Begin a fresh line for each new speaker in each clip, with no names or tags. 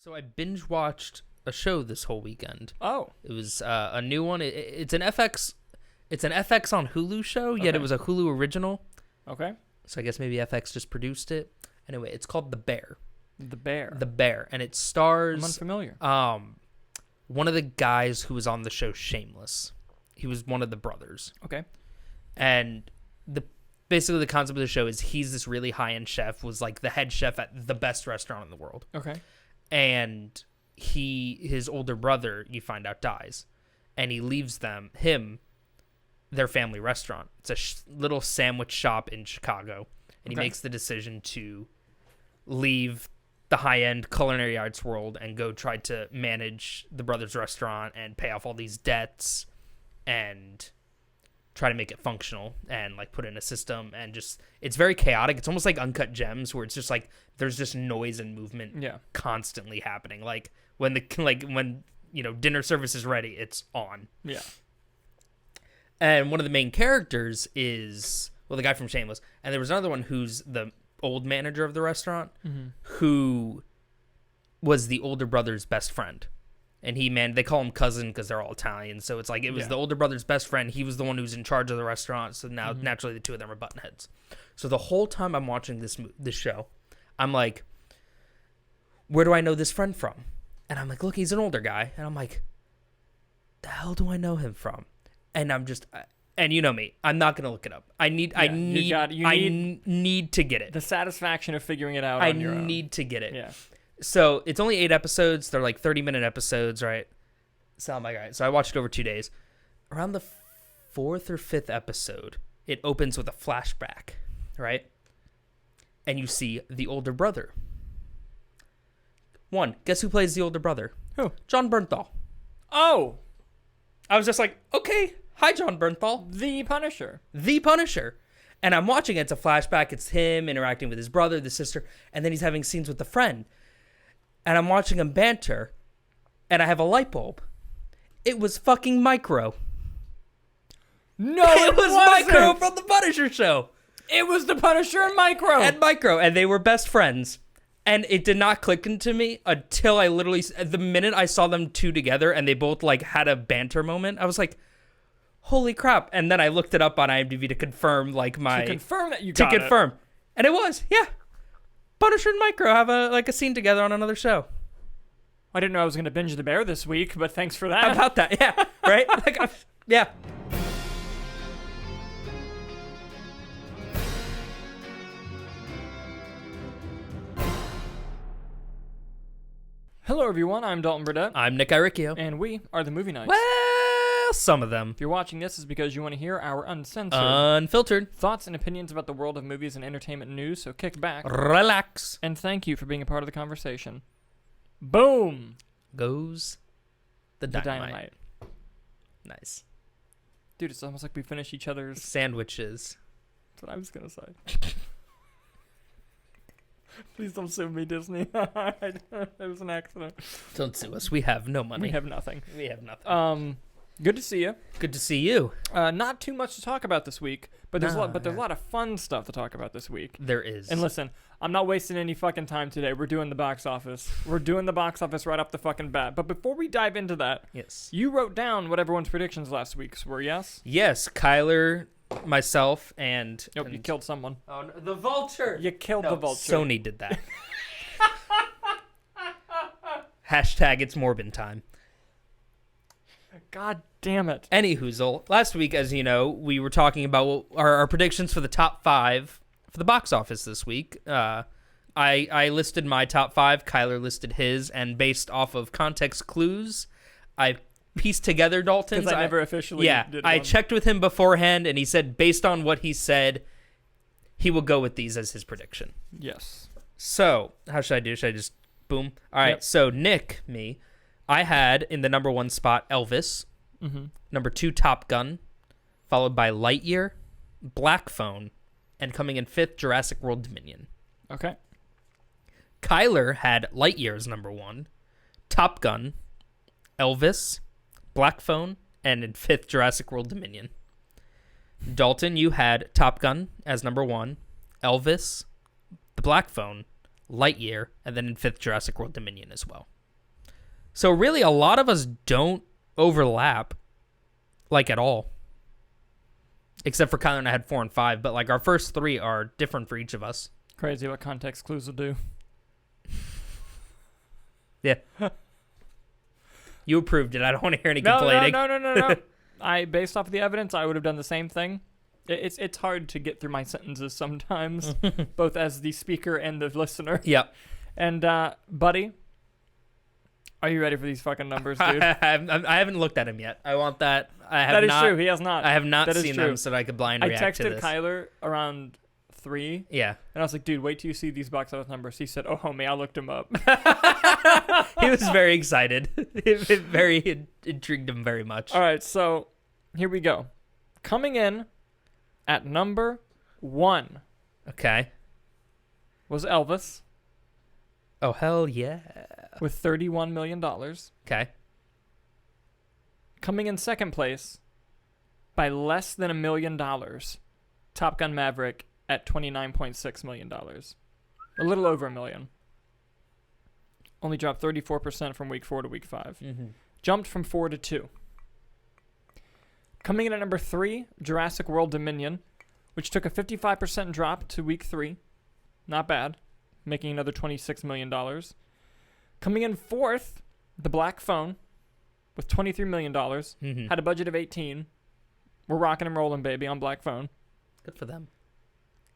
So I binge watched a show this whole weekend.
Oh.
It was a new one. It's an FX. It's an FX on Hulu show. Yet it was a Hulu original.
Okay.
So I guess maybe FX just produced it. Anyway, it's called The Bear.
The Bear.
The Bear, and it stars.
I'm unfamiliar.
One of the guys who was on the show Shameless. He was one of the brothers.
Okay.
And basically the concept of the show is he's this really high-end chef, was like the head chef at the best restaurant in the world.
Okay.
And his older brother, you find out, dies. And he leaves their family restaurant. It's a little sandwich shop in Chicago. And he makes the decision to leave the high-end culinary arts world and go try to manage the brother's restaurant and pay off all these debts and try to make it functional and like put in a system, and just it's very chaotic. It's almost like Uncut Gems, where it's just like there's just noise and movement constantly happening. Like when dinner service is ready, it's on. Yeah. And one of the main characters is the guy from Shameless, and there was another one who's the old manager of the restaurant, who was the older brother's best friend. And they call him cousin because they're all Italian. So it's like it was the older brother's best friend. He was the one who was in charge of the restaurant. So now naturally the two of them are button heads. So the whole time I'm watching this show, I'm like, where do I know this friend from? And I'm like, look, he's an older guy. And I'm like, the hell do I know him from? And I'm just, and you know me, I'm not gonna look it up. I need to get it.
The satisfaction of figuring it out.
I
on your own.
need to get it.
Yeah.
So it's only 8 episodes. They're like 30-minute episodes, right? So I'm like, all right. So I watched it over 2 days. Around the 4th or 5th episode, it opens with a flashback, right? And you see the older brother. Guess who plays the older brother?
Who?
John Bernthal.
Oh!
I was just like, okay. Hi, John Bernthal.
The Punisher.
The Punisher. And I'm watching it. It's a flashback. It's him interacting with his brother, the sister, and then he's having scenes with the friend. And I'm watching him banter, and I have a light bulb. It was fucking Micro.
No,
it was Micro from the Punisher show.
It was the Punisher and Micro.
And they were best friends. And it did not click into me until the minute I saw them two together and they both like had a banter moment, I was like, holy crap. And then I looked it up on IMDb to confirm To confirm. And it was, yeah. Punisher and Micro have a scene together on another show.
I didn't know I was going to binge The Bear this week, but thanks for that.
How about that? Yeah, right? Yeah.
Hello, everyone. I'm Dalton Burdett.
I'm Nick Iricchio.
And we are the Movie Knights.
Well, some of them.
If you're watching this, is because you want to hear our uncensored,
unfiltered
thoughts and opinions about the world of movies and entertainment news. So kick back,
relax,
and thank you for being a part of the conversation. Boom
goes the dynamite. Nice,
dude. It's almost like we finish each other's
sandwiches.
That's what I was gonna say. Please don't sue me, Disney. It was an accident.
Don't sue us. We have no money.
We have nothing. Good to see you.
Good to see you.
Not too much to talk about this week, but there's a lot of fun stuff to talk about this week.
There is.
And listen, I'm not wasting any fucking time today. We're doing the box office. We're doing the box office right off the fucking bat. But before we dive into that,
yes,
you wrote down what everyone's predictions last week were, yes?
Yes, Kyler, myself, and...
Nope, you killed someone.
Oh, no, the Vulture.
You killed the Vulture.
Sony did that. Hashtag it's Morbin time.
God damn it.
Anywhoozle, last week, as you know, we were talking about our predictions for the top 5 for the box office this week. I listed my top 5, Kyler listed his, and based off of context clues, I pieced together Dalton's.
Because I never officially did
I
one.
checked with him beforehand, and he said based on what he said, he will go with these as his prediction.
Yes.
So, how should I do? Should I just boom? All right, so Nick, I had in the number 1 spot Elvis, number 2 Top Gun, followed by Lightyear, Black Phone, and coming in 5th Jurassic World Dominion.
Okay.
Kyler had Lightyear as number 1, Top Gun, Elvis, Black Phone, and in 5th Jurassic World Dominion. Dalton, you had Top Gun as number 1, Elvis, the Black Phone, Lightyear, and then in 5th Jurassic World Dominion as well. So really, a lot of us don't overlap, like, at all. Except for Kyler and I had 4 and 5, but like our first 3 are different for each of us.
Crazy what context clues will do.
Yeah. You approved it. I don't want to hear any complaining.
No. Based off of the evidence, I would have done the same thing. It's hard to get through my sentences sometimes, both as the speaker and the listener.
Yep.
And, buddy, are you ready for these fucking numbers, dude?
I haven't looked at him yet. I want that.
That is true. He has not.
I have not
That is
seen
true.
them, so that I could blind react to this.
I texted Kyler around 3.
Yeah.
And I was like, dude, wait till you see these box office numbers. He said, oh, homie, I looked him up.
He was very excited. It intrigued him very much.
All right, so here we go. Coming in at number 1
Okay.
was Elvis
Oh, hell yeah.
with $31 million.
Okay.
Coming in second place by less than $1 million, Top Gun Maverick at $29.6 million. A little over $1 million. Only dropped 34% from week 4 to week 5.
Mm-hmm.
Jumped from 4 to 2. Coming in at number 3, Jurassic World Dominion, which took a 55% drop to week 3. Not bad. Making another $26 million. Coming in 4th, The Black Phone, with $23 million.
Mm-hmm.
Had a budget of 18. We're rocking and rolling, baby, on Black Phone.
Good for them.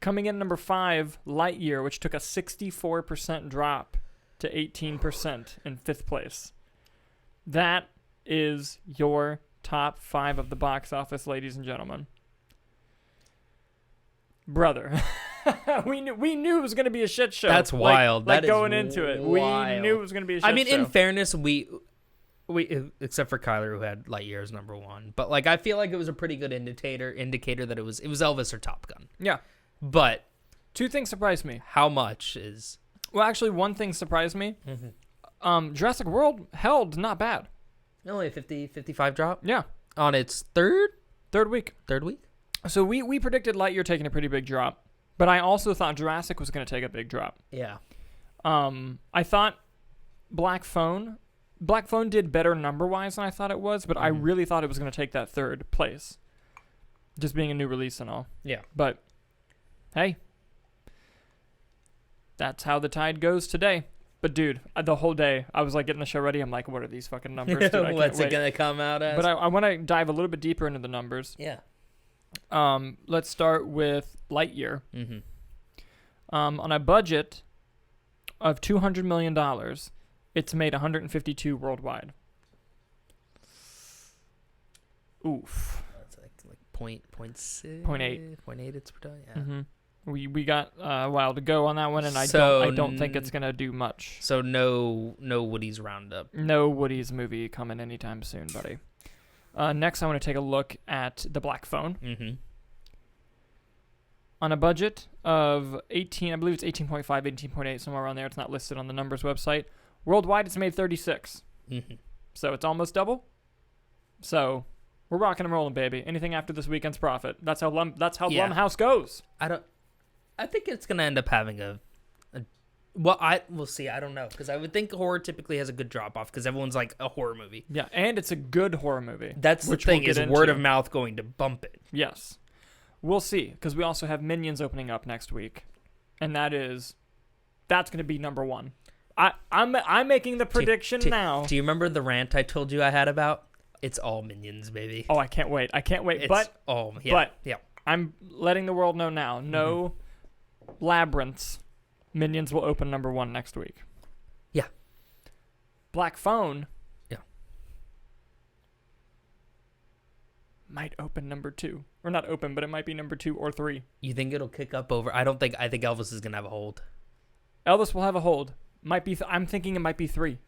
Coming in number 5, Lightyear, which took a 64% drop to 18% in 5th place. That is your top 5 of the box office, ladies and gentlemen. Brother. we knew it was going to be a shit show.
That's wild.
Like
that
going
is
into it.
wild.
We knew it was going to be a shit show.
I mean, in fairness, we except for Kyler, who had Lightyear as number 1, but like I feel like it was a pretty good indicator that it was Elvis or Top Gun.
Yeah.
But
2 things surprised me.
how much is?
Well, actually, 1 thing surprised me.
Mm-hmm.
Jurassic World held not bad.
Only a 55 drop
Yeah.
on its third
week.
week.
So we predicted Lightyear taking a pretty big drop, but I also thought Jurassic was going to take a big drop.
Yeah.
I thought Black Phone did better number-wise than I thought it was, but I really thought it was going to take that 3rd place. Just being a new release and all.
Yeah.
But, hey, that's how the tide goes today. But, dude, the whole day, I was, like, getting the show ready. I'm like, what are these fucking numbers, dude? I can't
What's it
wait.
going to come out as?
But I want to dive a little bit deeper into the numbers.
Yeah.
Let's start with Lightyear.
Mm-hmm.
On a budget of $200 million, it's made 152 worldwide. Oof.
That's like point 0.6.
0.8.
0.8 it's per yeah.
Mm-hmm. We got a while to go on that one, and I don't think it's gonna do much.
So no Woody's Roundup.
No Woody's movie coming anytime soon, buddy. Next, I want to take a look at The Black Phone.
Mm-hmm.
On a budget of 18, I believe it's 18.5, 18.8, somewhere around there. It's not listed on the numbers website. Worldwide, it's made 36.
Mm-hmm.
So it's almost double. So we're rocking and rolling, baby. Anything after this weekend's profit. That's how Blumhouse goes.
I think it's gonna end up having we'll see. I don't know, because I would think horror typically has a good drop off because everyone's like a horror movie.
Yeah, and it's a good horror movie.
That's the thing, is word of mouth going to bump it.
Yes. We'll see, because we also have Minions opening up next week, and that's going to be number 1. I'm making the prediction now.
Do you remember the rant I told you I had about? It's all Minions, baby.
Oh, I can't wait.
But
I'm letting the world know now. No labyrinths. Minions will open number 1 next week.
Yeah.
Black Phone.
Yeah.
Might open number 2. Or not open, but it might be number 2 or 3.
You think it'll kick up over? I think Elvis is gonna have a hold.
Elvis will have a hold. Might be. I'm thinking it might be 3.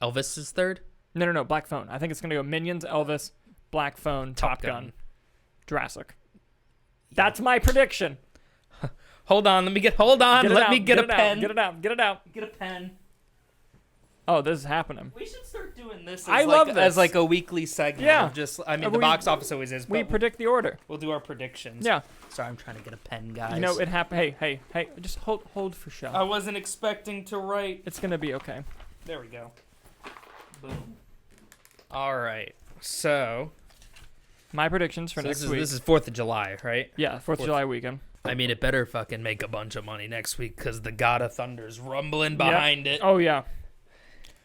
Elvis is third?
No. Black Phone. I think it's gonna go Minions, Elvis, Black Phone, Top Gun, Jurassic. Yeah. That's my prediction.
Hold on. Let me get a pen.
Get it out.
Get a pen.
Oh, this is happening.
We should start doing this.
I love this
as like a weekly segment.
Yeah.
The box office always is.
We predict the order.
We'll do our predictions.
Yeah.
Sorry, I'm trying to get a pen, guys.
You know, it happened. Hey. Just hold for show.
I wasn't expecting to write.
It's gonna be okay.
There we go. Boom. All right. So
My predictions for next week.
This is 4th of July, right?
Yeah, 4th of July weekend.
I mean, it better fucking make a bunch of money next week because the God of Thunder's rumbling behind it.
Oh, yeah.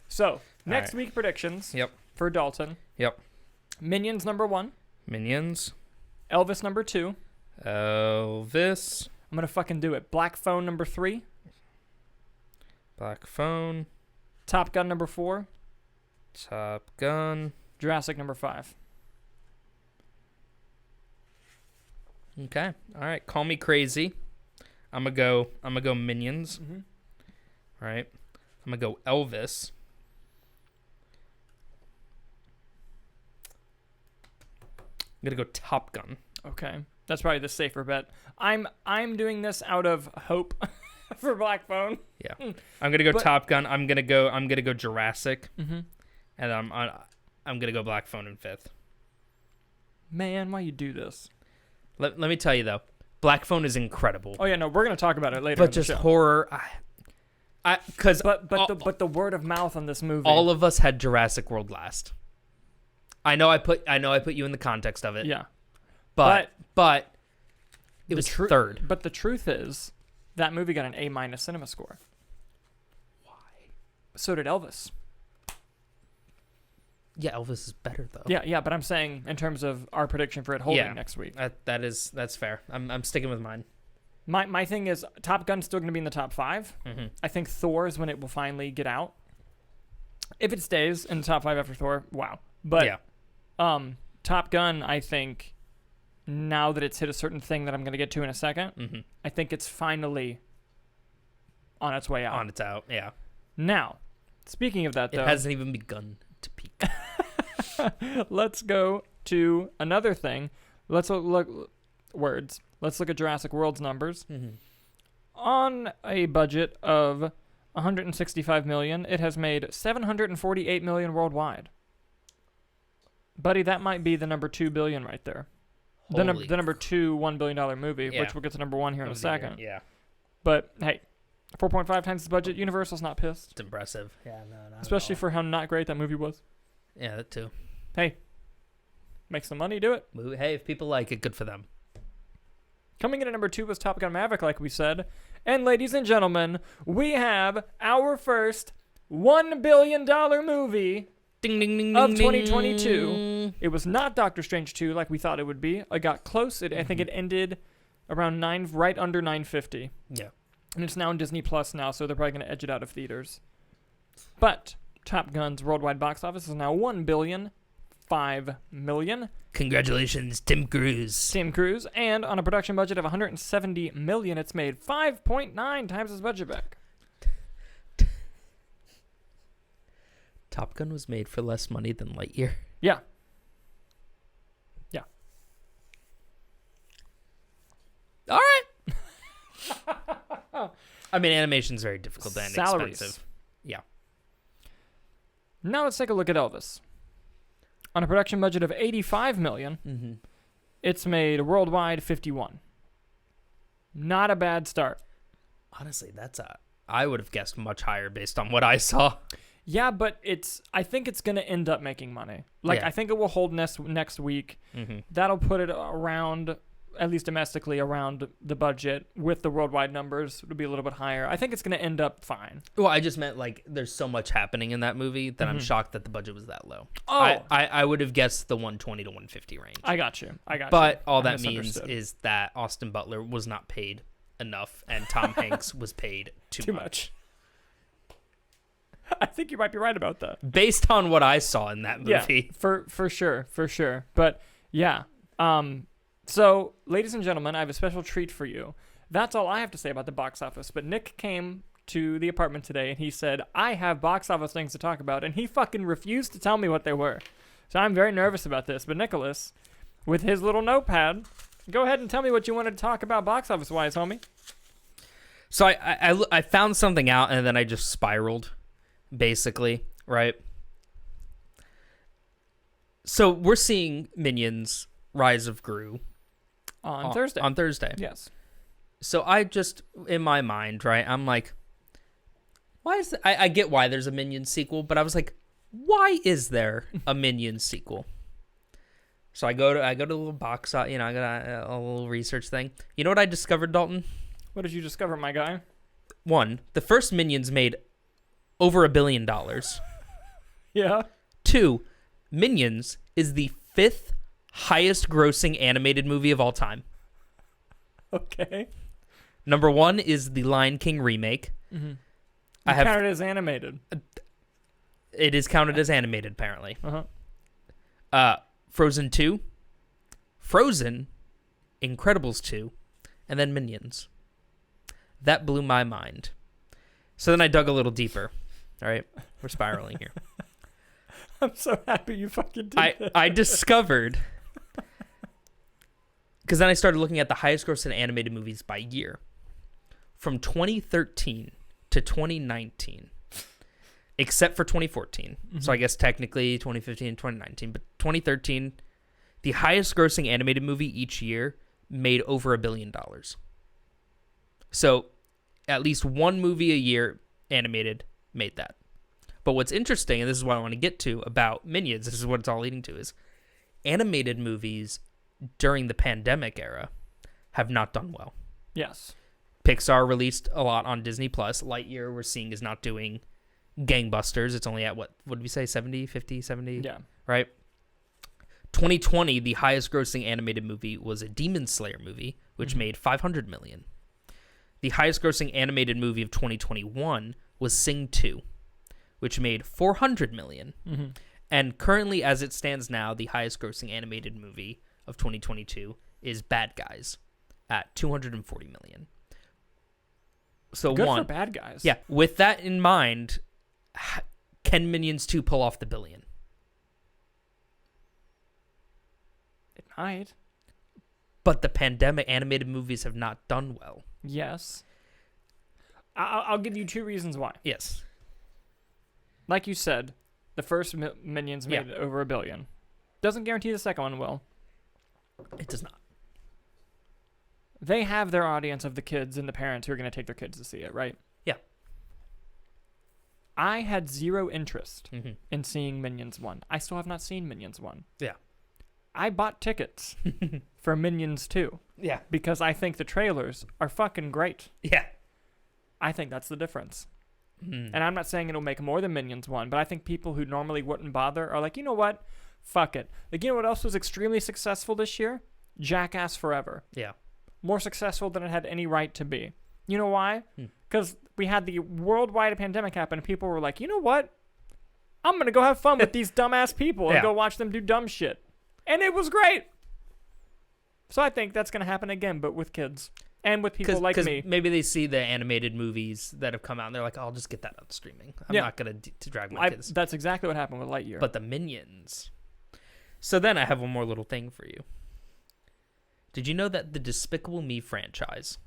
So, next week predictions.
Yep.
For Dalton.
Yep.
Minions number 1.
Minions.
Elvis number 2.
Elvis.
I'm going to fucking do it. Black Phone number 3.
Black Phone.
Top Gun number 4.
Top Gun.
Jurassic number 5.
Okay. All right. Call me crazy. I'm gonna go Minions.
Mm-hmm.
All right. I'm gonna go Elvis. I'm gonna go Top Gun.
Okay. That's probably the safer bet. I'm doing this out of hope for Black Phone.
Yeah. I'm gonna go Top Gun. I'm gonna go Jurassic.
Mm-hmm.
And I'm gonna go Black Phone in 5th.
Man, why you do this?
Let me tell you though, Black Phone is incredible.
Oh yeah, no, we're gonna talk about it later.
But just horror,
but the word of mouth on this movie.
all of us had Jurassic World last. I know I put you in the context of it.
Yeah,
but it was 3rd.
But the truth is, that movie got an A- cinema score.
Why?
So did Elvis.
Yeah, Elvis is better though.
Yeah, but I'm saying in terms of our prediction for it holding next week.
That's fair. I'm sticking with mine.
My thing is Top Gun's still going to be in the top 5.
Mm-hmm.
I think Thor is when it will finally get out. If it stays in the top 5 after Thor, wow. But Top Gun, I think, now that it's hit a certain thing that I'm going to get to in a second, I think it's finally on its way out.
On its out, yeah.
Now, speaking of that, though,
it hasn't even begun to peak.
Let's go to another thing. Let's look at Jurassic World's numbers.
Mm-hmm.
On a budget of $165 million, it has made $748 million worldwide. Buddy, that might be the number 2 billion right there. The number 2 $1 billion movie, which we'll get to number 1 here in a second.
Yeah.
But hey, 4.5 times the budget. Universal's not pissed.
It's impressive. Yeah, no,
especially for how not great that movie was.
Yeah, that too.
Hey, make some money, do it.
Hey, if people like it, good for them.
Coming in at number 2 was Top Gun Maverick, like we said. And ladies and gentlemen, we have our first $1 billion movie
Ding, ding, ding,
of
ding,
2022.
ding.
It was not Doctor Strange 2 like we thought it would be. I got close. I think it ended around right under 950.
Yeah.
And it's now on Disney Plus now, so they're probably going to edge it out of theaters. But Top Gun's worldwide box office is now $1.005 billion.
Congratulations, Tim Cruise.
And on a production budget of $170 million, it's made 5.9 times its budget back.
Top Gun was made for less money than Lightyear.
Yeah.
All right. I mean, animation's very difficult and expensive. Yeah.
Now let's take a look at Elvis. On a production budget of $85 million, it's made worldwide 51. Not a bad start.
Honestly, I would have guessed much higher based on what I saw.
Yeah, but I think it's going to end up making money. I think it will hold next week. That'll put it around, at least domestically, around the budget. With the worldwide numbers, it'll be a little bit higher. I think it's going to end up fine.
Well, I just meant there's so much happening in that movie that I'm shocked that the budget was that low.
Oh,
I would have guessed the 120 to 150 range.
I got you.
But all that means is that Austin Butler was not paid enough, and Tom Hanks was paid too much.
I think you might be right about that.
Based on what I saw in that movie.
Yeah, for sure. But yeah. So, ladies and gentlemen, I have a special treat for you. That's all I have to say about the box office. But Nick came to the apartment today and he said, I have box office things to talk about. And he fucking refused to tell me what they were. So I'm very nervous about this. But Nicholas, with his little notepad, go ahead and tell me what you wanted to talk about box office-wise, homie.
So I found something out and then I just spiraled. Basically, right? So we're seeing Minions Rise of Gru
on Thursday.
On Thursday.
Yes.
So I just, in my mind, right, I'm like, why is I get why there's a Minions sequel, but I was like, why is there a Minions sequel? So I go to a little box, I got a little research thing. You know what I discovered, Dalton?
What did you discover, my guy?
1, the first Minions made over $1 billion.
Yeah.
2, Minions is the 5th highest grossing animated movie of all time.
Okay.
Number 1 is the Lion King remake.
Mm-hmm.
I have
counted as animated.
It is counted as animated, apparently.
Uh-huh.
Frozen 2, Frozen, Incredibles 2, and then Minions. That blew my mind. So then I dug a little deeper. All right, we're spiraling here.
I'm so happy you fucking did that.
I discovered, because then I started looking at the highest grossing animated movies by year. From 2013 to 2019, except for 2014. Mm-hmm. So I guess technically 2015 and 2019. But 2013, the highest grossing animated movie each year made over $1 billion. So at least one movie a year animated made that. But what's interesting, and this is what I want to get to about Minions, this is what it's all leading to, is animated movies during the pandemic era have not done well.
Yes.
Pixar released a lot on Disney+. Lightyear, we're seeing, is not doing gangbusters. It's only at, what did we say, 70, 50, 70?
Yeah.
Right? 2020, the highest grossing animated movie was a Demon Slayer movie, which made $500 million. The highest grossing animated movie of 2021 was Sing 2, which made $400 million.
Mm-hmm.
And currently, as it stands now, the highest grossing animated movie of 2022 is Bad Guys at $240 million. So
good for Bad Guys.
Yeah. With that in mind, can Minions 2 pull off the $1 billion?
It might.
But the pandemic animated movies have not done well.
Yes. I'll give you 2 reasons why.
Yes.
Like you said, the first Minions made over $1 billion. Doesn't guarantee the second one will.
It does not.
They have their audience of the kids and the parents who are going to take their kids to see it, right?
Yeah.
I had zero interest in seeing Minions 1. I still have not seen Minions 1.
Yeah.
I bought tickets for Minions 2.
Yeah.
Because I think the trailers are fucking great.
Yeah.
I think that's the difference. And I'm not saying it'll make more than Minions 1, but I think people who normally wouldn't bother are like, you know what? Fuck it. Like, you know what else was extremely successful this year? Jackass Forever.
Yeah.
More successful than it had any right to be. You know why? Because we had the worldwide pandemic happen, and people were like, you know what? I'm going to go have fun with these dumbass people and go watch them do dumb shit. And it was great. So I think that's going to happen again, but with kids. And with people like me.
Maybe they see the animated movies that have come out, and they're like, I'll just get that on streaming. I'm not going to drag my kids.
That's exactly what happened with Lightyear.
But the Minions. So then I have one more little thing for you. Did you know that the Despicable Me franchise,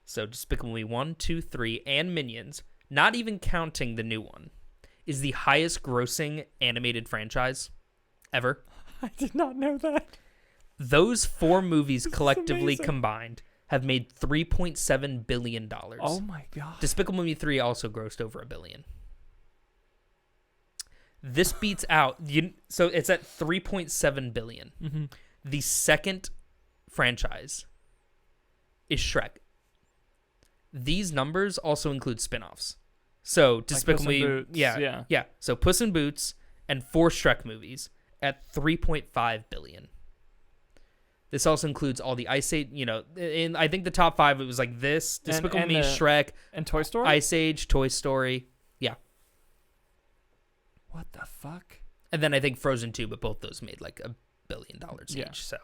so Despicable Me 1, 2, 3, and Minions, not even counting the new one, is the highest grossing animated franchise ever?
I did not know that.
Those 4 movies collectively combined have made $3.7 billion.
Oh my God.
Despicable Me 3 also grossed over $1 billion. This beats out, so it's at $3.7 billion.
Mm-hmm.
The second franchise is Shrek. These numbers also include spin-offs. So Despicable Me, yeah. So Puss in Boots and 4 Shrek movies at $3.5 billion. This also includes all the Ice Age, in I think the top 5, it was like this, Despicable Me, Shrek,
and Toy Story?
Ice Age, Toy Story. Yeah.
What the fuck?
And then I think Frozen 2, but both those made like $1 billion each. So,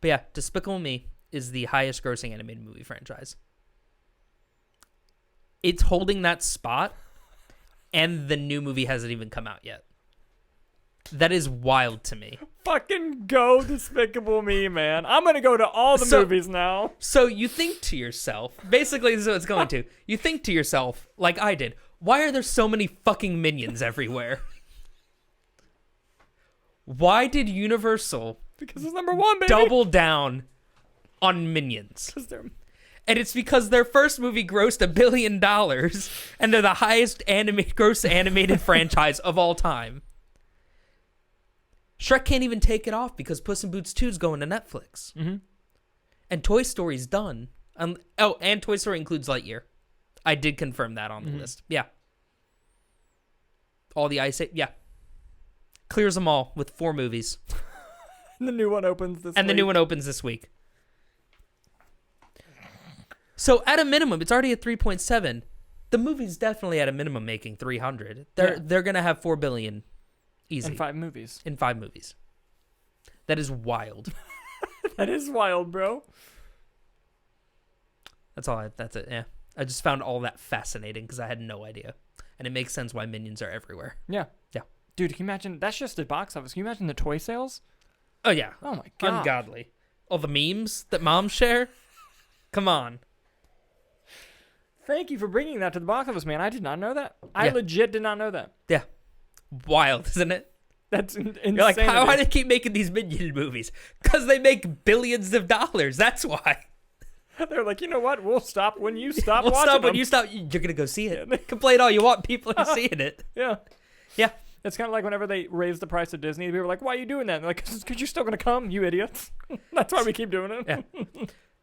but yeah, Despicable Me is the highest grossing animated movie franchise. It's holding that spot, and the new movie hasn't even come out yet. That is wild to me.
Fucking go Despicable Me, man. I'm going to go to all the movies now.
So you think to yourself, basically this is what it's going to. You think to yourself, like I did, why are there so many fucking Minions everywhere? Why did Universal
because it's number 1, baby.
double down on Minions? And it's because their first movie grossed $1 billion, and they're the highest gross animated franchise of all time. Shrek can't even take it off because Puss in Boots 2 is going to Netflix.
Mm-hmm.
And Toy Story's done. And Toy Story includes Lightyear. I did confirm that on the list. Yeah. All the Ice Age. Yeah. Clears them all with 4 movies.
And the new one opens this week.
So at a minimum, it's already at 3.7. The movie's definitely at a minimum making 300. They're going to have 4 billion easy.
In 5 movies.
In 5 movies. That is wild.
That is wild, bro.
That's it. Yeah. I just found all that fascinating because I had no idea. And it makes sense why Minions are everywhere.
Yeah.
Yeah.
Dude, can you imagine? That's just the box office. Can you imagine the toy sales?
Oh, yeah.
Oh, my God.
Ungodly. All the memes that moms share? Come on.
Thank you for bringing that to the box office, man. I did not know that. I legit did not know that.
Yeah. Wild, isn't it?
That's insane.
You're like, why do they keep making these Minion movies? Because they make billions of dollars. That's why.
They're like, you know what? We'll stop when you stop
we'll
watching
stop when
them.
you stop. You're going to go see it. Complain all you want. People are seeing it.
Yeah.
Yeah.
It's kind of like whenever they raise the price of Disney, people are like, why are you doing that? And they're like, because you're still going to come, you idiots. That's why we keep doing it.
Yeah.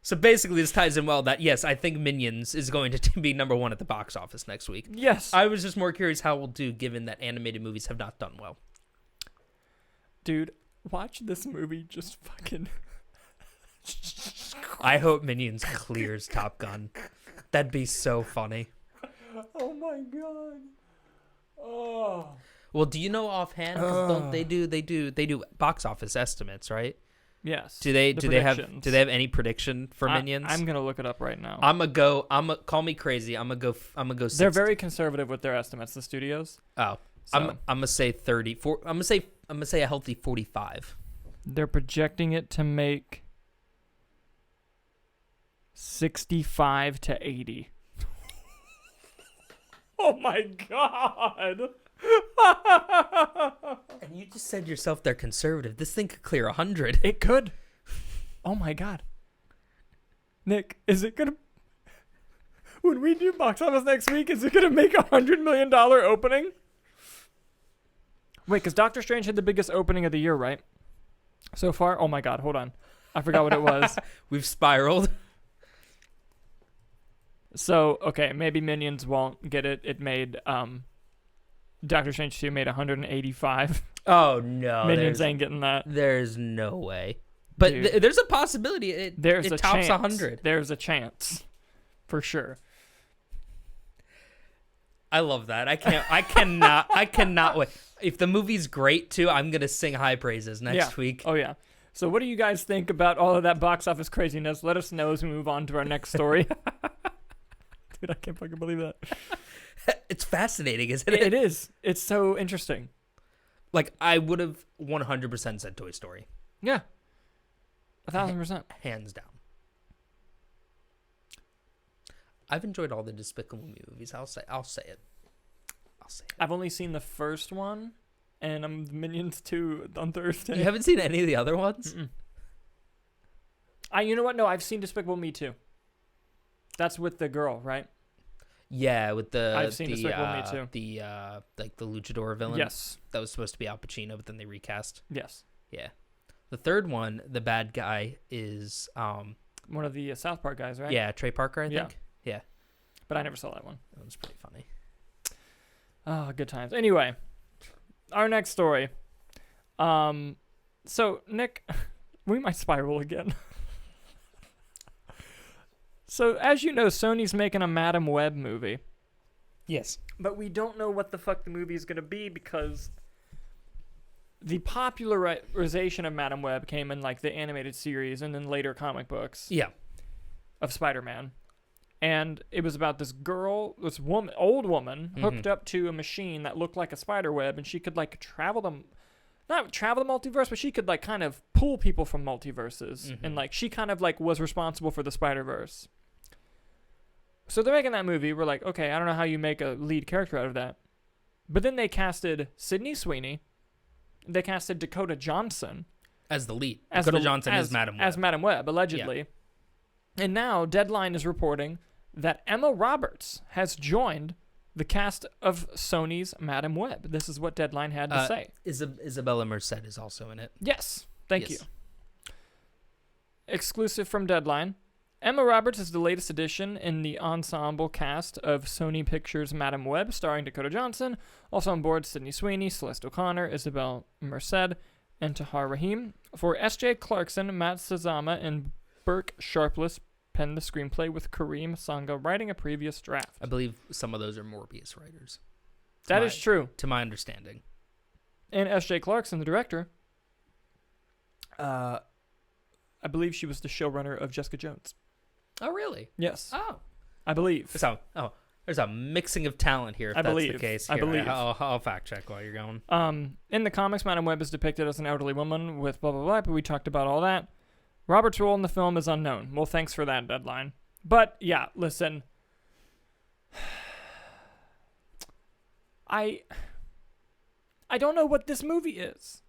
So basically, this ties in well that, yes, I think Minions is going to be number 1 at the box office next week.
Yes.
I was just more curious how we'll do given that animated movies have not done well.
Dude, watch this movie just fucking...
I hope Minions clears Top Gun. That'd be so funny.
Oh, my God. Oh.
Well, do you know offhand? 'Cause don't they do box office estimates, right?
Yes.
Do they have any prediction for Minions?
I'm gonna look it up right now.
Call me crazy. I'm gonna go 60.
They're very conservative with their estimates, the studios.
Oh.
So.
I'm gonna say 30. I'm gonna say a healthy 45.
They're projecting it to make 65 to 80. Oh my God.
And you just said yourself they're conservative. This thing could clear 100.
It could. Oh my God. Nick, is it gonna... When we do box office next week, is it gonna make $100 million opening? Wait, because Doctor Strange had the biggest opening of the year, right? So far? Oh my God, hold on. I forgot what it was.
We've spiraled.
So, okay, maybe Minions won't get it. It made... Doctor Strange 2 made 185.
Oh, no.
Minions ain't getting that.
There's no way. But there's a possibility it tops 100.
There's a chance. For sure.
I love that. I cannot wait. If the movie's great, too, I'm going to sing high praises next week.
Oh, yeah. So what do you guys think about all of that box office craziness? Let us know as we move on to our next story. Dude, I can't fucking believe that.
It's fascinating, isn't it?
It is. It's so interesting.
Like, I would have 100% said Toy Story.
Yeah. 1,000%.
Hands down. I've enjoyed all the Despicable Me movies. I'll say it.
I've only seen the first one, and I'm Minions 2 on Thursday.
You haven't seen any of the other ones?
You know what? No, I've seen Despicable Me 2. That's with the girl, right?
Yeah, with
I've seen Despicable Me 2.
The like the luchador villain.
Yes.
That was supposed to be Al Pacino, but then they recast.
Yes.
Yeah. The third one, the bad guy is
one of the South Park guys, right?
Yeah, Trey Parker, I think. Yeah.
But I never saw that one.
That was pretty funny.
Oh, good times. Anyway, our next story. So Nick, we might spiral again. So, as you know, Sony's making a Madam Web movie.
Yes.
But we don't know what the fuck the movie is going to be because the popularization of Madam Web came in, like, the animated series and then later comic books.
Yeah.
Of Spider-Man. And it was about this girl, old woman, hooked up to a machine that looked like a spider web, and she could, like, not travel the multiverse, but she could, like, kind of pull people from multiverses. And, like, she kind of, like, was responsible for the Spider-Verse. So they're making that movie. We're like, okay, I don't know how you make a lead character out of that. But then they casted Sydney Sweeney. They casted Dakota Johnson.
As the lead. Dakota Johnson is Madam Web.
As Madam Web, allegedly. And now Deadline is reporting that Emma Roberts has joined the cast of Sony's Madam Web. This is what Deadline had to say.
Isabella Merced is also in it.
Yes. Thank you. Exclusive from Deadline. Emma Roberts is the latest addition in the ensemble cast of Sony Pictures' Madam Web, starring Dakota Johnson. Also on board, Sydney Sweeney, Celeste O'Connor, Isabel Merced, and Tahar Rahim. For S.J. Clarkson, Matt Sazama, and Burke Sharpless penned the screenplay, with Kareem Sanga writing a previous draft.
I believe some of those are Morbius writers.
That is true.
To my understanding.
And S.J. Clarkson, the director, I believe she was the showrunner of Jessica Jones.
Oh, really?
Yes.
Oh.
I believe.
There's a mixing of talent here, if that's the case. Here,
I believe.
I'll fact check while you're going.
In the comics, Madam Web is depicted as an elderly woman with blah, blah, blah, but we talked about all that. Robert's role in the film is unknown. Well, thanks for that, Deadline. But, yeah, listen. I don't know what this movie is.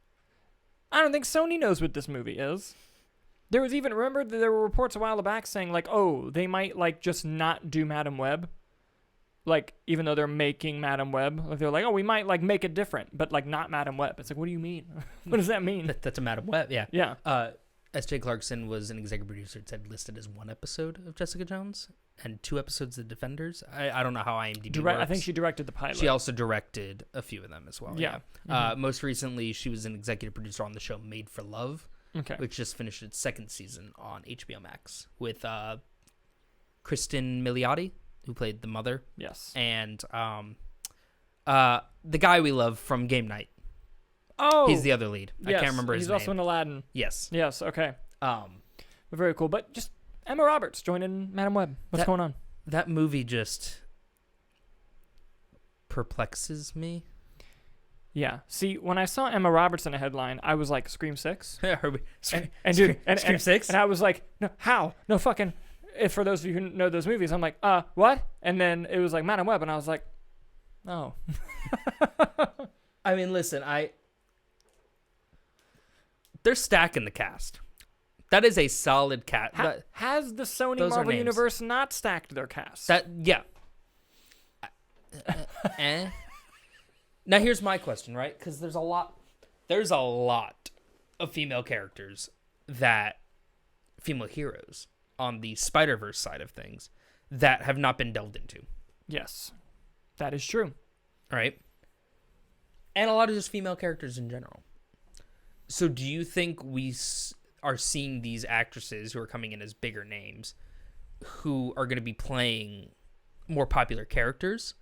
I don't think Sony knows what this movie is. There was even, remember, there were reports a while back saying, like, oh, they might, like, just not do Madam Web. Like, even though they're making Madam Web. Like, they're like, oh, we might, like, make it different, but, like, not Madam Web. It's like, what do you mean? What does that mean?
That's a Madam Web, yeah.
Yeah.
S.J. Clarkson was an executive producer. It said listed as 1 episode of Jessica Jones and 2 episodes of Defenders. I don't know how IMDb works.
I think she directed the pilot.
She also directed a few of them as well.
Yeah.
Mm-hmm. Most recently, she was an executive producer on the show Made for Love, which just finished its 2nd season on HBO Max with Kristen Milioti, who played the mother.
Yes.
And the guy we love from Game Night.
Oh,
he's the other lead.
Yes.
I can't remember his name.
He's also in Aladdin.
Yes.
Yes. Okay. Very cool. But just Emma Roberts joining Madam Web. What's going on?
That movie just perplexes me.
Yeah. See, when I saw Emma Roberts in a headline, I was like, Scream 6?
Scream
6? And I was like, no, how? No fucking. If for those of you who know those movies, I'm like, what? And then it was like Madam Web, and I was like, oh.
I mean, listen, they're stacking the cast. That is a solid cast.
Has the Sony Marvel Universe not stacked their cast?
Yeah. Now here's my question, right? Because there's a lot of female characters female heroes on the Spider-Verse side of things that have not been delved into.
Yes, that is true.
All right. And a lot of just female characters in general. So do you think we are seeing these actresses who are coming in as bigger names who are going to be playing more popular characters?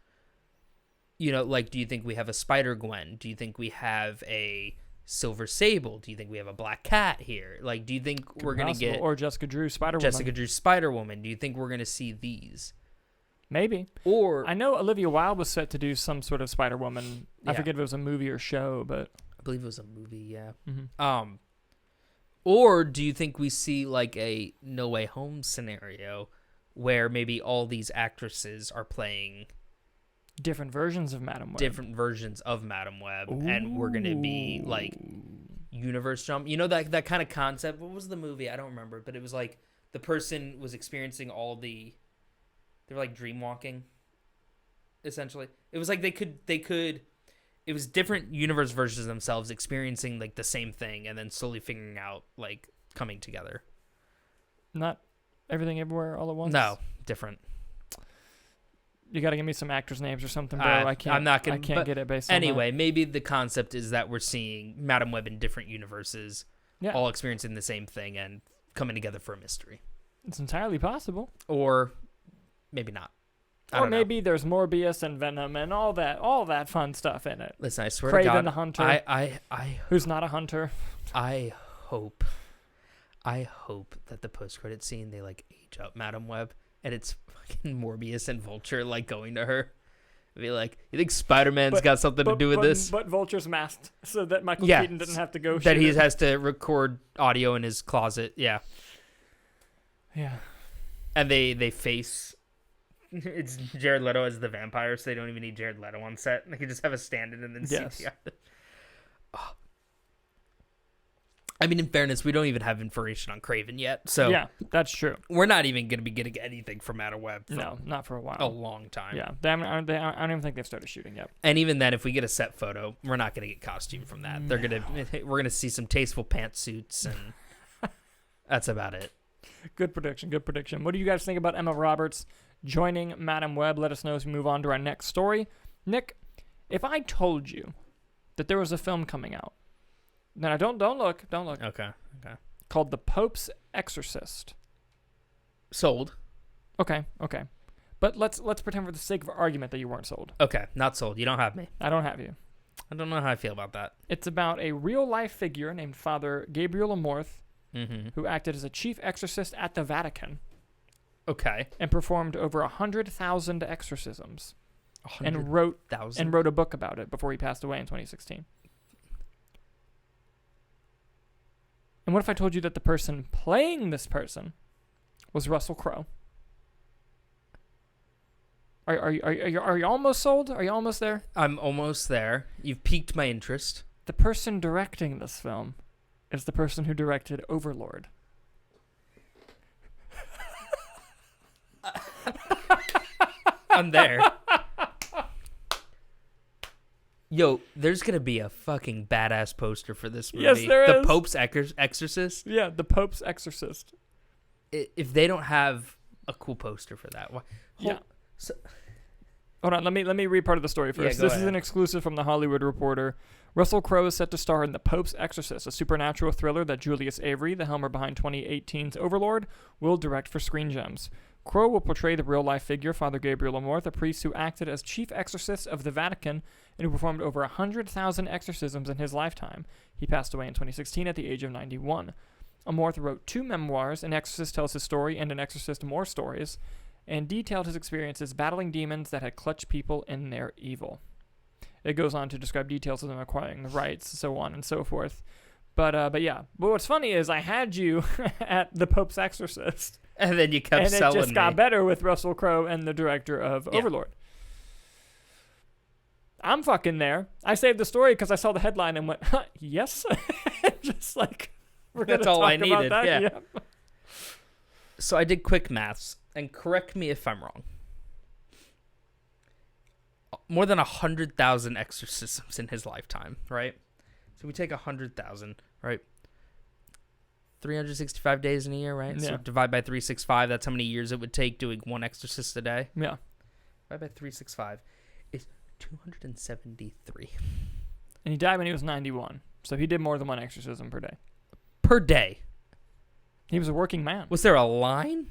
You know, like, do you think we have a Spider-Gwen? Do you think we have a Silver Sable? Do you think we have a Black Cat here? Like, do you think we're going to get...
Or Jessica Drew, Spider-Woman.
Jessica Drew, Spider-Woman. Do you think we're going to see these?
Maybe.
Or...
I know Olivia Wilde was set to do some sort of Spider-Woman. Yeah. I forget if it was a movie or show, but...
I believe it was a movie, yeah.
Mm-hmm.
Or do you think we see, like, a No Way Home scenario where maybe all these actresses are playing...
different versions of Madam Web.
Ooh. And we're going to be, like, universe jump. You know, that kind of concept? What was the movie? I don't remember. But it was, like, the person was experiencing all the... They were, like, dream walking, essentially. It was like they could... It was different universe versions of themselves experiencing, like, the same thing and then slowly figuring out, like, coming together.
Not everything everywhere all at once?
No, different.
You got to give me some actors' names or something, bro. I can't get it based on
anyway, maybe the concept is that we're seeing Madam Web in different universes, all experiencing the same thing and coming together for a mystery.
It's entirely possible.
Or maybe not.
Or maybe there's Morbius and Venom and all that fun stuff in it.
Listen, I swear
Kraven
to God,
the Hunter.
I
who's not a hunter.
I hope that the post-credit scene, they, like, age up Madam Web and it's fucking Morbius and Vulture, like, going to her. Be like, you think Spider-Man's got something to do with this?
But Vulture's masked so that Michael Keaton doesn't have to go
that he has to record audio in his closet. Yeah. And they face... It's Jared Leto as the vampire, so they don't even need Jared Leto on set. They can just have a stand-in and then CGI. Oh. I mean, in fairness, we don't even have information on Craven yet, so
Yeah, that's true.
we're not even going to be getting anything from Madam Web for
No, not for a while.
a long time.
Yeah, I don't even think they've started shooting yet.
And even then, if we get a set photo, we're not going to get costume from that. We're going to see some tasteful pantsuits, and that's about it.
Good prediction. Good prediction. What do you guys think about Emma Roberts joining Madam Web? Let us know as we move on to our next story. Nick, if I told you that there was a film coming out, then don't look,
Okay.
called The Pope's Exorcist.
Sold.
Okay. But let's pretend for the sake of argument that you weren't sold.
Okay, not sold. You don't have me.
I don't have you.
I don't know how I feel about that.
It's about a real-life figure named Father Gabriel Amorth, who acted as a chief exorcist at the Vatican
Okay.
and performed over 100,000 exorcisms. And
100,000.
wrote a book about it before he passed away in 2016. And what if I told you that the person playing this person was Russell Crowe? Are you almost sold? Are you almost there?
I'm almost there. You've piqued my interest.
The person directing this film is the person who directed Overlord.
I'm there. Yo, there's going to be a fucking badass poster for this movie.
Yes, there
The
is.
Pope's Exorcist.
Yeah, The Pope's Exorcist.
If they don't have a cool poster for that,
Yeah. Hold on, let me read part of the story first.
Yeah,
This
ahead.
is an exclusive from The Hollywood Reporter. Russell Crowe is set to star in The Pope's Exorcist, a supernatural thriller that Julius Avery, the helmer behind 2018's Overlord, will direct for Screen Gems. Crowe will portray the real-life figure, Father Gabriel Amorth, a priest who acted as chief exorcist of the Vatican and who performed over 100,000 exorcisms in his lifetime. He passed away in 2016 at the age of 91. Amorth wrote 2 memoirs, An Exorcist Tells His Story and An Exorcist More Stories, and detailed his experiences battling demons that had clutched people in their evil. It goes on to describe details of them acquiring the rights, so on and so forth. But yeah. But what's funny is I had you at The Pope's Exorcist.
and then you kept selling me.
And it just got better with Russell Crowe and the director of Overlord. I'm fucking there. I saved the story because I saw the headline and went, yes. Just like, we're going to
That's all
talk
I needed.
about that.
Yeah.
Yep.
So I did quick maths, and correct me if I'm wrong. More than 100,000 exorcisms in his lifetime, right? So we take 100,000, right? 365 days in a year, right?
Yeah.
So divide by 365. That's how many years it would take doing one exorcist a day.
Yeah.
Divide by 365 is 273
And he died when he was 91. So he did more than one exorcism per day.
per day.
He was a working man,
Was there a line?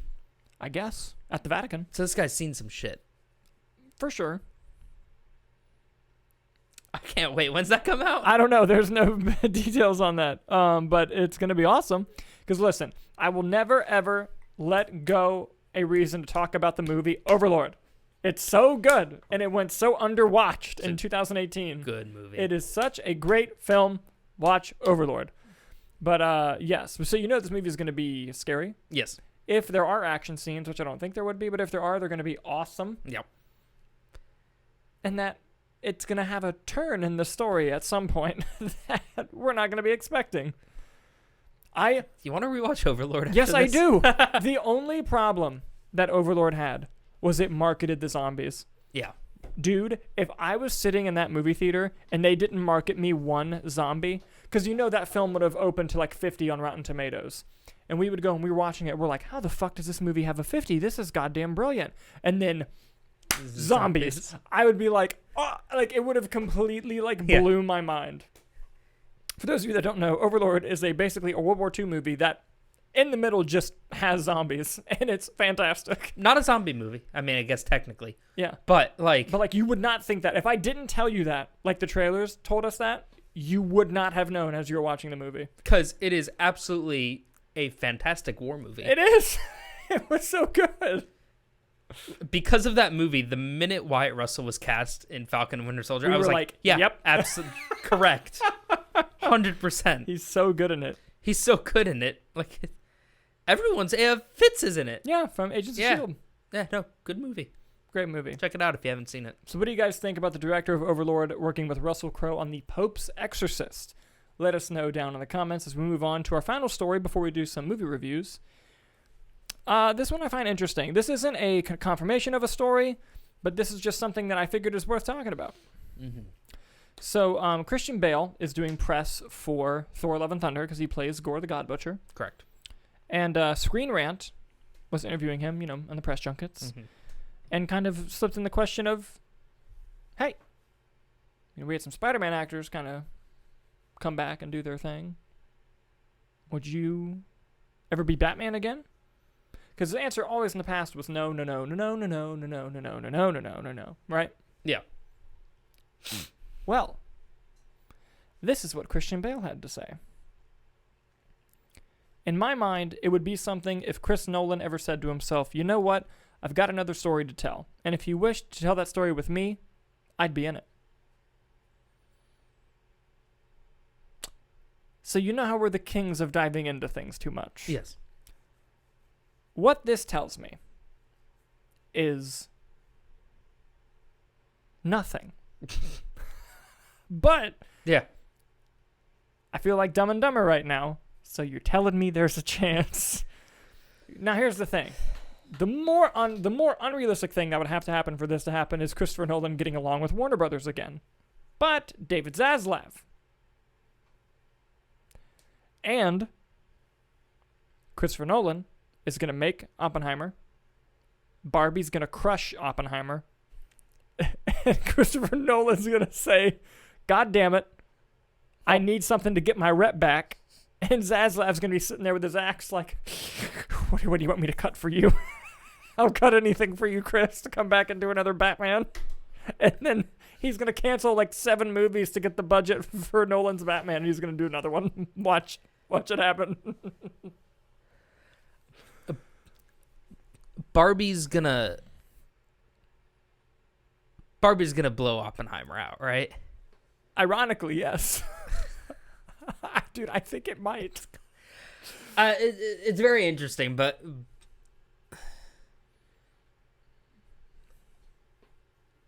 I guess, at the Vatican.
So this guy's seen some shit.
For sure.
I can't wait. When's that come out?
I don't know. There's no details on that. But it's going to be awesome. Because listen, I will never, ever let go a reason to talk about the movie Overlord. It's so good. And it went so underwatched in 2018.
Good movie.
It is such a great film. Watch Overlord. But yes. So you know this movie is going to be scary.
Yes.
If there are action scenes, which I don't think there would be, but if there are, they're going to be awesome.
Yep.
And that it's going to have a turn in the story at some point that we're not going to be expecting.
You want to rewatch Overlord after
Yes, I
this?
do. The only problem that Overlord had was it marketed the zombies.
Yeah.
Dude, if I was sitting in that movie theater and they didn't market me one zombie, because you know that film would have opened to like 50 on Rotten Tomatoes. And we would go and we were watching it. We're like, how the fuck does this movie have a 50? This is goddamn brilliant. And then zombies. I would be like, oh, like it would have completely like blew my mind. For those of you that don't know, Overlord is basically a World War II movie that in the middle just has zombies, and it's fantastic.
Not a zombie movie. I mean, I guess technically.
Yeah.
But like
you would not think that. If I didn't tell you that, like the trailers told us that, you would not have known as you were watching the movie.
Because it is absolutely a fantastic war movie.
It is. It was so good.
Because of that movie, the minute Wyatt Russell was cast in Falcon and Winter Soldier, I was like, yeah,
yep.
absolutely correct. 100%.
He's so good in it.
He's so good in it. Like everyone's Fitz is in it.
Yeah, from Agents of S.H.I.E.L.D.
Yeah, no, good movie.
Great movie.
Check it out if you haven't seen it.
So what do you guys think about the director of Overlord working with Russell Crowe on The Pope's Exorcist? let us know down in the comments as we move on to our final story before we do some movie reviews. This one I find interesting. This isn't a confirmation of a story, but this is just something that I figured is worth talking about.
Mm-hmm.
So Christian Bale is doing press for Thor: Love and Thunder because he plays Gore the God Butcher.
Correct.
And Screen Rant was interviewing him, on the press junkets, and kind of slipped in the question of, hey, we had some Spider-Man actors kind of come back and do their thing. Would you ever be Batman again? Because the answer always in the past was no, right?
Yeah.
Well, this is what Christian Bale had to say. In my mind, it would be something if Chris Nolan ever said to himself, you know what, I've got another story to tell. And if you wished to tell that story with me, I'd be in it. So you know how we're the kings of diving into things too much?
Yes.
What this tells me is nothing. But
yeah,
I feel like Dumb and Dumber right now. So you're telling me there's a chance. Now here's the thing. The more unrealistic thing that would have to happen for this to happen is Christopher Nolan getting along with Warner Brothers again. But David Zaslav. And Christopher Nolan is going to make Oppenheimer. Barbie's going to crush Oppenheimer. And Christopher Nolan's going to say, God damn it, I need something to get my rep back. And Zaslav's going to be sitting there with his axe like, what do you want me to cut for you? I'll cut anything for you, Chris, to come back and do another Batman. And then he's going to cancel like 7 movies to get the budget for Nolan's Batman. And he's going to do another one. Watch it happen.
Barbie's gonna blow Oppenheimer out, right?
Ironically, yes. Dude, I think it might.
It's very interesting, but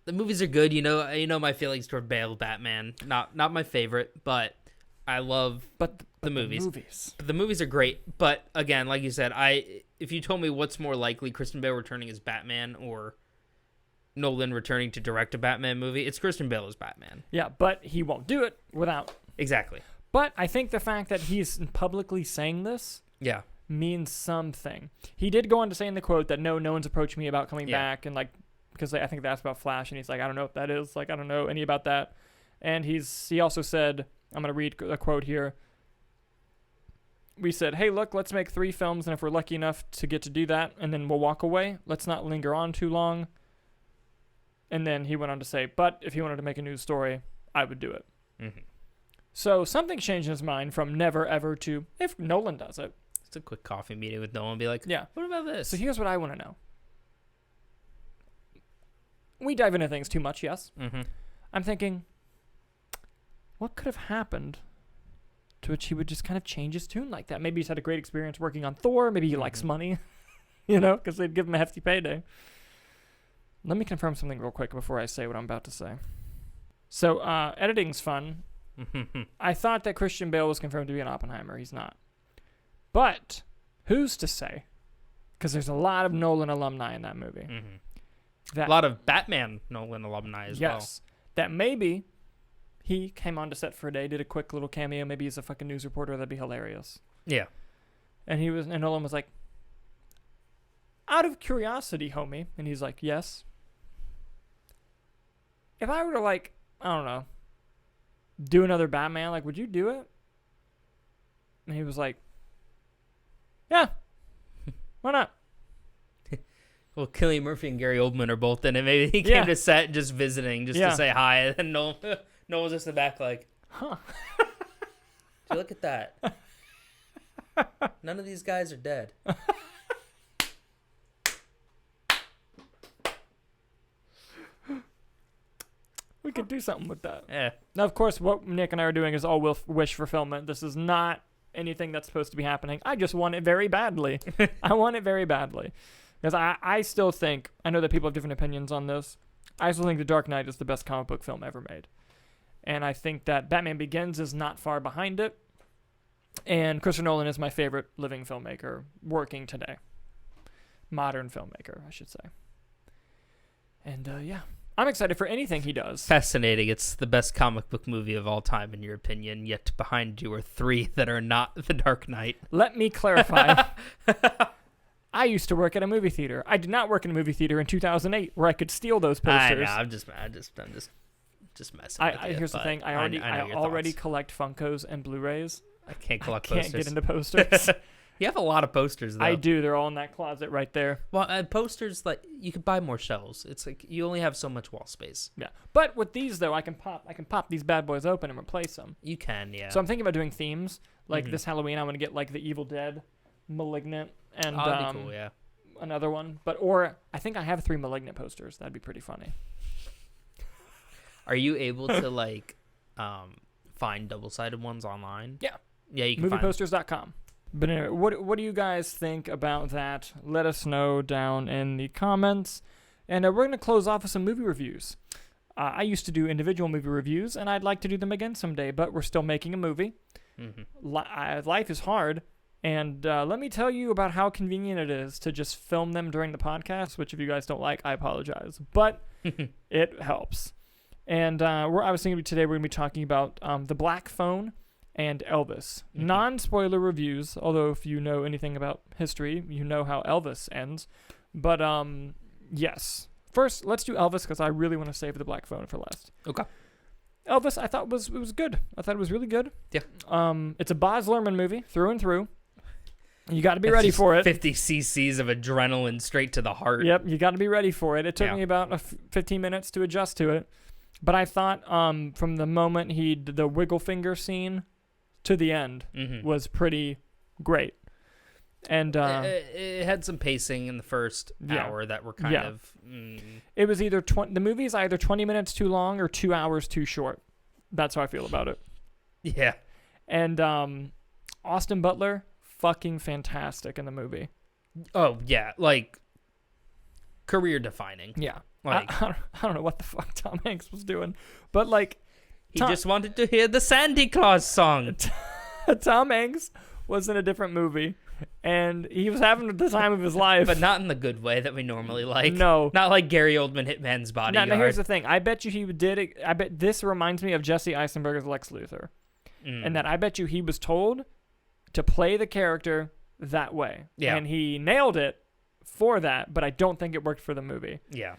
the movies are good. You know my feelings toward Bale Batman. Not my favorite, but I love the movies. The movies are great, but again, like you said, if you told me what's more likely, Christian Bale returning as Batman or Nolan returning to direct a Batman movie, it's Christian Bale as Batman.
Yeah, but he won't do it without.
Exactly.
But I think the fact that he's publicly saying this means something. He did go on to say in the quote that no one's approached me about coming back, and like, because I think they asked about Flash, and he's like, I don't know what that is. Like, I don't know any about that. And he also said, I'm going to read a quote here. We said, hey, look, let's make 3 films, and if we're lucky enough to get to do that, and then we'll walk away. Let's not linger on too long. And then he went on to say, but if he wanted to make a new story, I would do it.
Mm-hmm.
So something changed in his mind from never ever to if Nolan does it.
It's a quick coffee meeting with Nolan. Be like,
yeah,
what about this?
So here's what I want to know. We dive into things too much, yes.
Mm-hmm.
I'm thinking, what could have happened to which he would just kind of change his tune like that? Maybe he's had a great experience working on Thor. Maybe he likes money, because they'd give him a hefty payday. Let me confirm something real quick before I say what I'm about to say. So editing's fun. I thought that Christian Bale was confirmed to be an Oppenheimer. He's not. But who's to say? Because there's a lot of Nolan alumni in that movie.
Mm-hmm. A lot of Batman Nolan alumni as well.
Yes. That maybe he came on to set for a day, did a quick little cameo. Maybe he's a fucking news reporter. That'd be hilarious.
Yeah.
And Nolan was like, out of curiosity, homie. And he's like, yes. If I were to, like, I don't know, do another Batman, like, would you do it? And he was like, yeah, why not?
Well, Cillian Murphy and Gary Oldman are both in it. Maybe he came to set just visiting, just to say hi, and then Nolan's just in the back like,
huh.
So look at that. None of these guys are dead.
We could do something with that.
Yeah.
Now, of course, what Nick and I are doing is all wish fulfillment. This is not anything that's supposed to be happening. I just want it very badly. I want it very badly. Because I still think, I know that people have different opinions on this. I still think The Dark Knight is the best comic book film ever made. And I think that Batman Begins is not far behind it. And Christopher Nolan is my favorite living filmmaker working today. Modern filmmaker, I should say. And yeah, I'm excited for anything he does.
Fascinating. It's the best comic book movie of all time, in your opinion, yet behind you are 3 that are not The Dark Knight.
Let me clarify. I used to work at a movie theater. I did not work in a movie theater in 2008 where I could steal those posters.
I know. I'm just messing with you.
Here's the thing. I already collect Funkos and Blu-rays.
I can't collect
posters. Can't get into posters.
You have a lot of posters, though.
I do. They're all in that closet right there.
Well, posters, like, you could buy more shelves. It's like you only have so much wall space.
Yeah. But with these, though, I can pop these bad boys open and replace them.
You can, yeah.
So I'm thinking about doing themes. Like this Halloween, I want to get like the Evil Dead, Malignant, and
that'd be cool, yeah.
Another one. Or I think I have 3 Malignant posters. That'd be pretty funny.
Are you able to like find double-sided ones online?
Yeah.
Yeah, you can
Movieposters.com. But anyway, what do you guys think about that? Let us know down in the comments. And we're going to close off with some movie reviews. I used to do individual movie reviews, and I'd like to do them again someday, but we're still making a movie. Life is hard, and let me tell you about how convenient it is to just film them during the podcast, which if you guys don't like, I apologize. But it helps. And I was thinking today we're going to be talking about The Black Phone and Elvis. Non-spoiler reviews, although if you know anything about history, you know how Elvis ends. But yes. First, let's do Elvis because I really want to save The Black Phone for last.
Okay.
Elvis, I thought it was good. I thought it was really good.
Yeah.
It's a Baz Luhrmann movie through and through. You got to be ready for it.
50 cc's of adrenaline straight to the heart.
Yep, you got to be ready for it. It took me about 15 minutes to adjust to it. But I thought from the moment he did the wiggle finger scene to the end was pretty great. And
it had some pacing in the first hour that were kind of...
It was either... the movie is either 20 minutes too long or 2 hours too short. That's how I feel about it.
Yeah.
And Austin Butler, fucking fantastic in the movie.
Oh, yeah. Like, career-defining.
Yeah.
Like,
I don't know what the fuck Tom Hanks was doing. But, like...
He just wanted to hear the Santa Claus song.
Tom Hanks was in a different movie, and he was having the time of his life.
But not in the good way that we normally like.
No.
Not like Gary Oldman Hitman's Bodyguard.
Now, here's the thing. I bet you he did it. I bet this reminds me of Jesse Eisenberg's Lex Luthor. And that I bet you he was told to play the character that way.
Yeah.
And he nailed it for that, but I don't think it worked for the movie.
Yeah.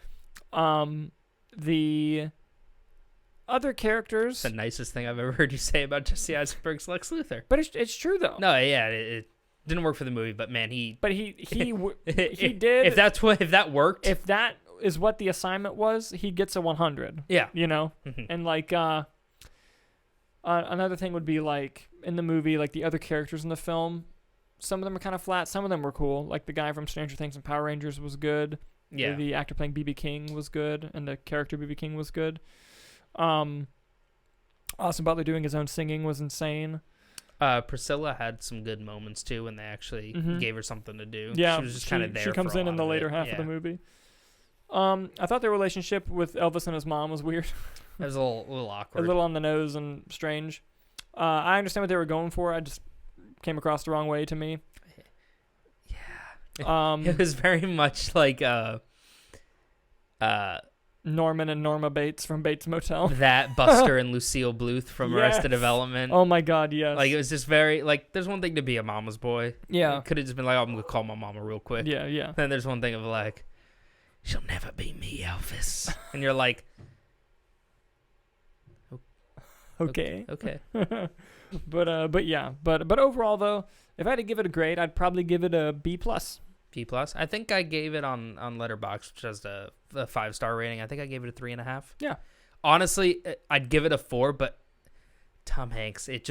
The other characters...
It's the nicest thing I've ever heard you say about Jesse Eisenberg's Lex Luthor.
But it's true, though.
No, yeah, it didn't work for the movie, but man, he
did...
If that worked...
If that is what the assignment was, he gets a 100.
Yeah.
You know? And, like, another thing would be, like, in the movie, like, the other characters in the film, some of them are kind of flat, some of them were cool. Like, the guy from Stranger Things and Power Rangers was good.
Yeah.
The actor playing B.B. King was good, and the character B.B. King was good. Austin Butler doing his own singing was insane.
Priscilla had some good moments too when they actually gave her something to do.
Yeah,
she was just kind of there.
She comes in the later half of the movie. I thought their relationship with Elvis and his mom was weird.
It was a little awkward.
A little on the nose and strange. I understand what they were going for. I just came across the wrong way to me.
Yeah. It was very much like
Norman and Norma Bates from Bates Motel.
That Buster and Lucille Bluth from Arrested Development.
Oh my God, yes.
Like, it was just very, like, there's one thing to be a mama's boy.
Yeah.
Could have just been like, oh, I'm going to call my mama real quick.
Yeah.
Then there's one thing of like, she'll never be me, Elvis. And you're like,
okay.
But
overall though, if I had to give it a grade, I'd probably give it a B+.
B+. I think I gave it on Letterboxd, which has the 5-star rating. I think I gave it a 3.5.
Yeah.
Honestly, I'd give it a 4, but Tom Hanks, it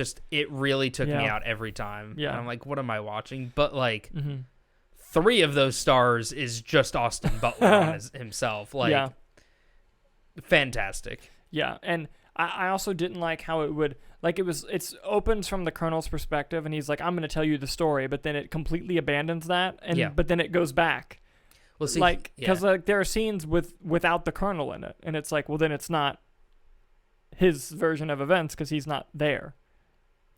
really took me out every time.
Yeah.
And I'm like, what am I watching? But like, 3 of those stars is just Austin Butler on himself. Like, fantastic.
Yeah, and I also didn't like how it would, like, it's opens from the Colonel's perspective, and he's like, I'm going to tell you the story, but then it completely abandons that, but then it goes back.
Well, see,
like, because there are scenes without the Colonel in it, and it's like, well, then it's not his version of events because he's not there,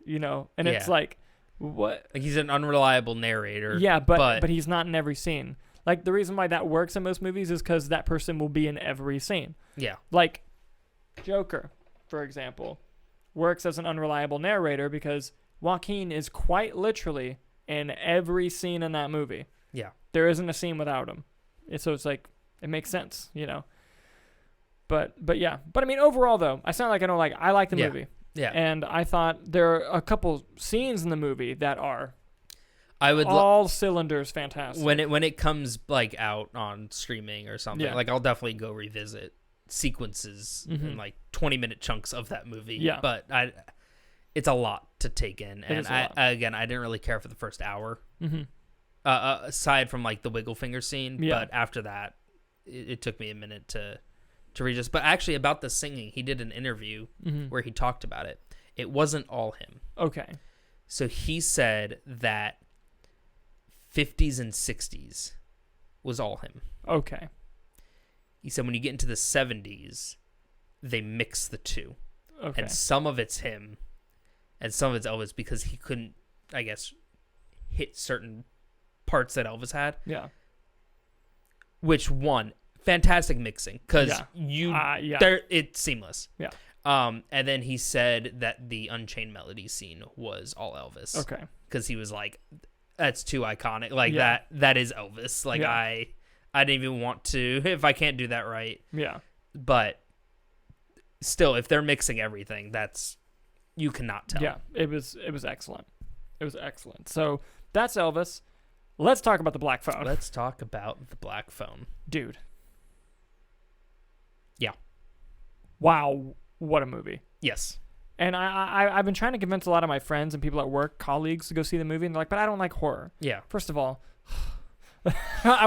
and it's like, what?
Like he's an unreliable narrator.
Yeah, but he's not in every scene. Like the reason why that works in most movies is because that person will be in every scene.
Yeah.
Like Joker, for example, works as an unreliable narrator because Joaquin is quite literally in every scene in that movie.
Yeah.
There isn't a scene without him. So it's like, it makes sense, But yeah. But I mean, overall, though, I sound like I like the movie.
Yeah.
And I thought there are a couple scenes in the movie that are cylinders fantastic.
When it comes like out on streaming or something, like I'll definitely go revisit sequences in like 20-minute chunks of that movie.
Yeah.
But it's a lot to take in. And I didn't really care for the first hour. Mm-hmm. Aside from like the wiggle finger scene.
Yeah.
But after that, it took me a minute to read this. But actually about the singing, he did an interview where he talked about it. It wasn't all him.
Okay.
So he said that 50s and 60s was all him.
Okay.
He said when you get into the 70s, they mix the two.
Okay.
And some of it's him and some of it's Elvis because he couldn't, I guess, hit certain parts that Elvis had.
Yeah.
Which one? Fantastic mixing because it's seamless.
Yeah.
And then he said that the Unchained Melody scene was all Elvis.
Okay.
Because he was like, that's too iconic. Like that is Elvis. Like I didn't even want to if I can't do that right.
Yeah.
But still, if they're mixing everything, you cannot tell.
Yeah. It was excellent. It was excellent. So that's Elvis. Let's talk about the Black Phone.
Let's talk about the Black Phone.
Dude.
Yeah.
Wow. What a movie.
Yes.
And I've been trying to convince a lot of my friends and people at work, colleagues, to go see the movie. And they're like, but I don't like horror.
Yeah.
First of all, I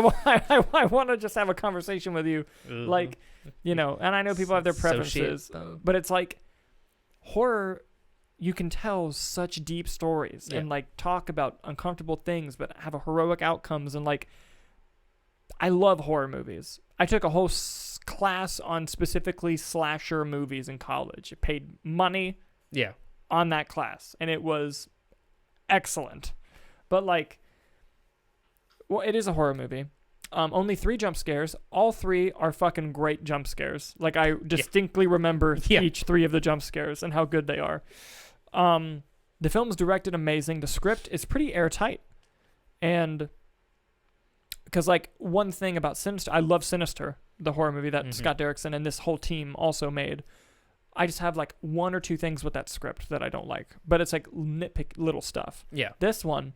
want to just have a conversation with you. Like, and I know people have their preferences. But it's like horror, you can tell such deep stories and like talk about uncomfortable things, but have a heroic outcomes. And like, I love horror movies. I took a whole class on specifically slasher movies in college. I paid money on that class, and it was excellent. But like, well, it is a horror movie. Only 3 jump scares. All 3 are fucking great jump scares. Like I distinctly remember each 3 of the jump scares and how good they are. The film's directed amazing. The script is pretty airtight. And because like one thing about Sinister, I love Sinister, the horror movie that Scott Derrickson and this whole team also made. I just have like 1 or 2 things with that script that I don't like, but it's like nitpick little stuff. Yeah. This one,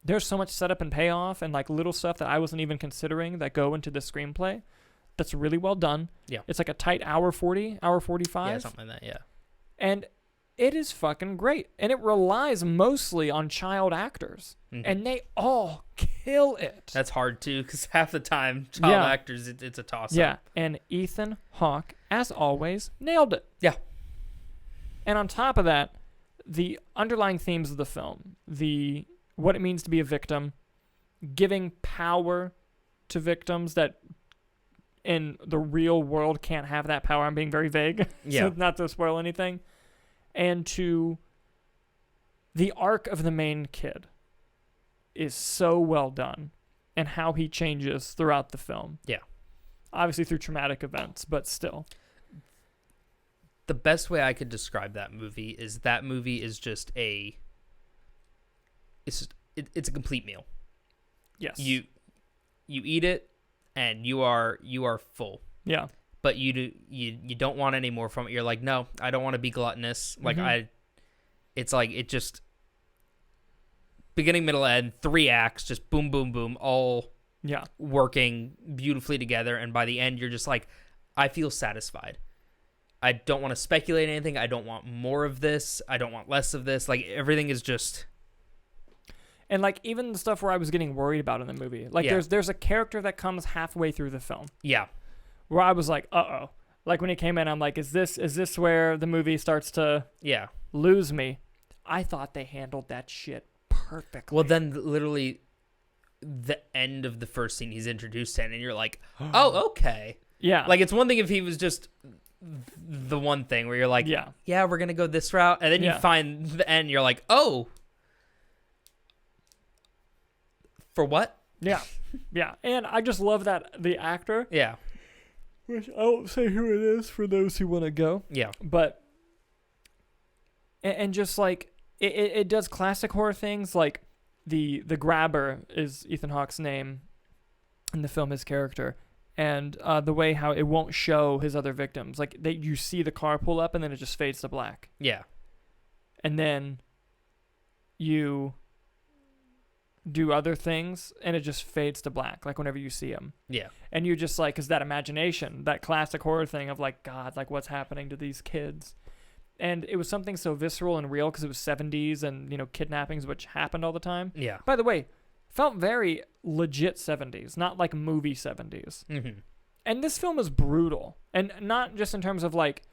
there's so much setup and payoff and like little stuff that I wasn't even considering that go into the screenplay. That's really well done. Yeah. It's like a tight hour 40, hour 45.
Yeah, something like that. Yeah.
And it is fucking great. And it relies mostly on child actors. And they all kill it.
That's hard too, because half the time, child actors, it's a toss-up.
Yeah. And Ethan Hawke, as always, nailed it.
Yeah.
And on top of that, the underlying themes of the film, what it means to be a victim, giving power to victims that in the real world can't have that power. I'm being very vague, so not to spoil anything. And to the arc of the main kid is so well done, and how he changes throughout the film. Yeah. Obviously through traumatic events, but still.
The best way I could describe that movie is just it's a complete meal. Yes. You eat it and you are full. Yeah. But you don't want any more from it. You're like, no, I don't want to be gluttonous. Like it's like it just beginning, middle, end, 3 acts, just boom, boom, boom, all working beautifully together. And by the end, you're just like, I feel satisfied. I don't want to speculate anything. I don't want more of this. I don't want less of this. Like everything is just.
And like even the stuff where I was getting worried about in the movie, like there's a character that comes halfway through the film. Yeah. Where I was like, uh-oh. Like when he came in, I'm like, is this where the movie starts to lose me? I thought they handled that shit perfectly.
Well, then literally the end of the first scene he's introduced in, and you're like, oh, okay. Yeah. Like it's one thing if he was just the one thing where you're like,
Yeah.
yeah, we're gonna go this route, and then you
Yeah.
find the end, you're like, oh, for what?
Yeah. Yeah. And I just love that the actor,
Yeah,
which I won't say who it is for those who want to go,
yeah,
but and just like it does classic horror things, like the grabber is Ethan Hawke's name in the film, his character, and the way how it won't show his other victims, like you see the car pull up and then it just fades to black,
yeah,
and then you do other things and it just fades to black, like whenever you see him.
yeah,
And you're just like, because that imagination, that classic horror thing of like, God, like what's happening to these kids? And it was something so visceral and real because it was 70s and, you know, kidnappings, which happened all the time.
yeah.
By the way, felt very legit 70s, not like movie 70s.
Mm-hmm.
And this film is brutal. And not just in terms of like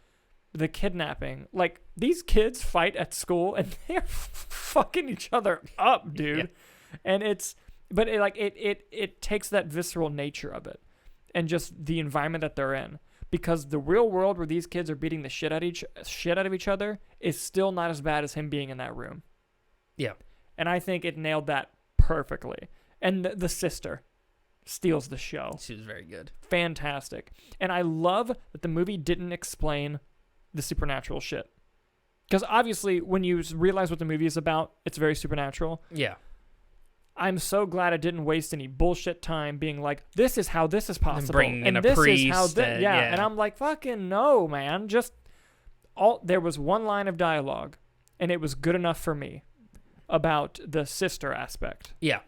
the kidnapping. Like these kids fight at school and they're fucking each other up, dude.
Yeah.
And it takes that visceral nature of it and just the environment that they're in, because the real world where these kids are beating the shit out of each other is still not as bad as him being in that room.
Yeah.
And I think it nailed that perfectly. And the sister steals the show.
She was very good.
Fantastic. And I love that the movie didn't explain the supernatural shit, because obviously when you realize what the movie is about, it's very supernatural.
Yeah.
I'm so glad I didn't waste any bullshit time being like, this is how this is possible.
bringing in a
this
priest
is how
and-
yeah.
yeah.
And I'm like, fucking no, man. There was one line of dialogue, and it was good enough for me about the sister aspect.
Yeah.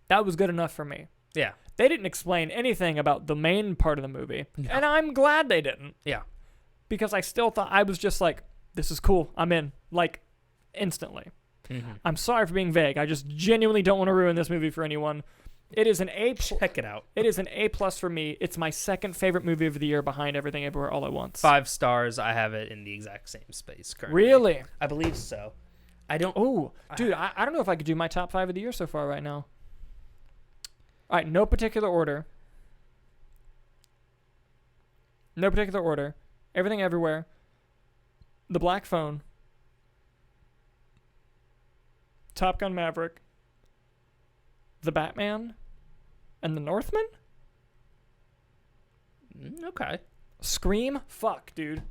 That was good enough for me.
Yeah.
They didn't explain anything about the main part of the movie.
No.
And I'm glad they didn't.
Yeah.
Because I still thought, I was just like, this is cool. I'm in. Like, instantly.
Mm-hmm.
I'm sorry for being vague. I just genuinely don't want to ruin this movie for anyone. It is an A.
Check it out.
It is an A+ for me. It's my second favorite movie of the year, behind Everything Everywhere All at Once.
5 stars. I have it in the exact same space currently.
Really?
I believe so. I don't.
Oh, dude, I don't know if I could do my top 5 of the year so far right now. All right, no particular order. No particular order. Everything Everywhere. The Black Phone. Top Gun Maverick. The Batman. And The Northman?
Okay.
Scream? Fuck, dude.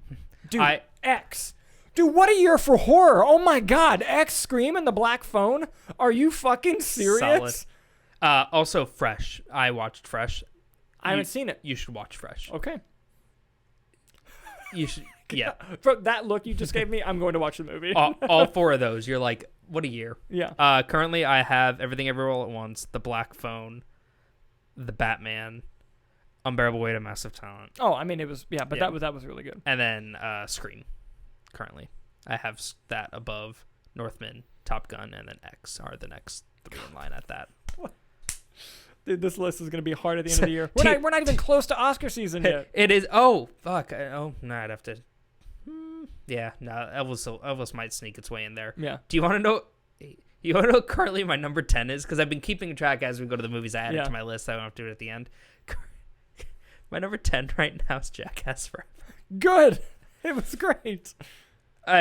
Dude,
I-
X. Dude, what a year for horror. Oh my god. X, Scream, and The Black Phone? Are you fucking serious?
Solid. Also, Fresh. I watched Fresh.
I haven't seen it.
You should watch Fresh.
Okay.
You should. Yeah.
From that look you just gave me, I'm going to watch the movie.
all 4 of those. You're like, what a year.
Yeah.
Currently, I have Everything Everywhere All at Once, The Black Phone, The Batman, Unbearable Weight of Massive Talent.
Oh, I mean, it was, yeah, but
Yeah.
that was really good.
And then Scream. Currently, I have that above Northman, Top Gun, and then X are the next 3 in line at that.
Dude, this list is going to be hard at the end of the year. We're not even close to Oscar season yet.
It is. Oh, fuck. Oh, no, I'd have to. Yeah, no, Elvis might sneak its way in there.
Yeah.
Do you want to know? You want to know what currently my number 10 is? Because I've been keeping track as we go to the movies. I add it to my list. So I don't have to do it at the end. My number 10 right now is Jackass Forever.
Good. It was great.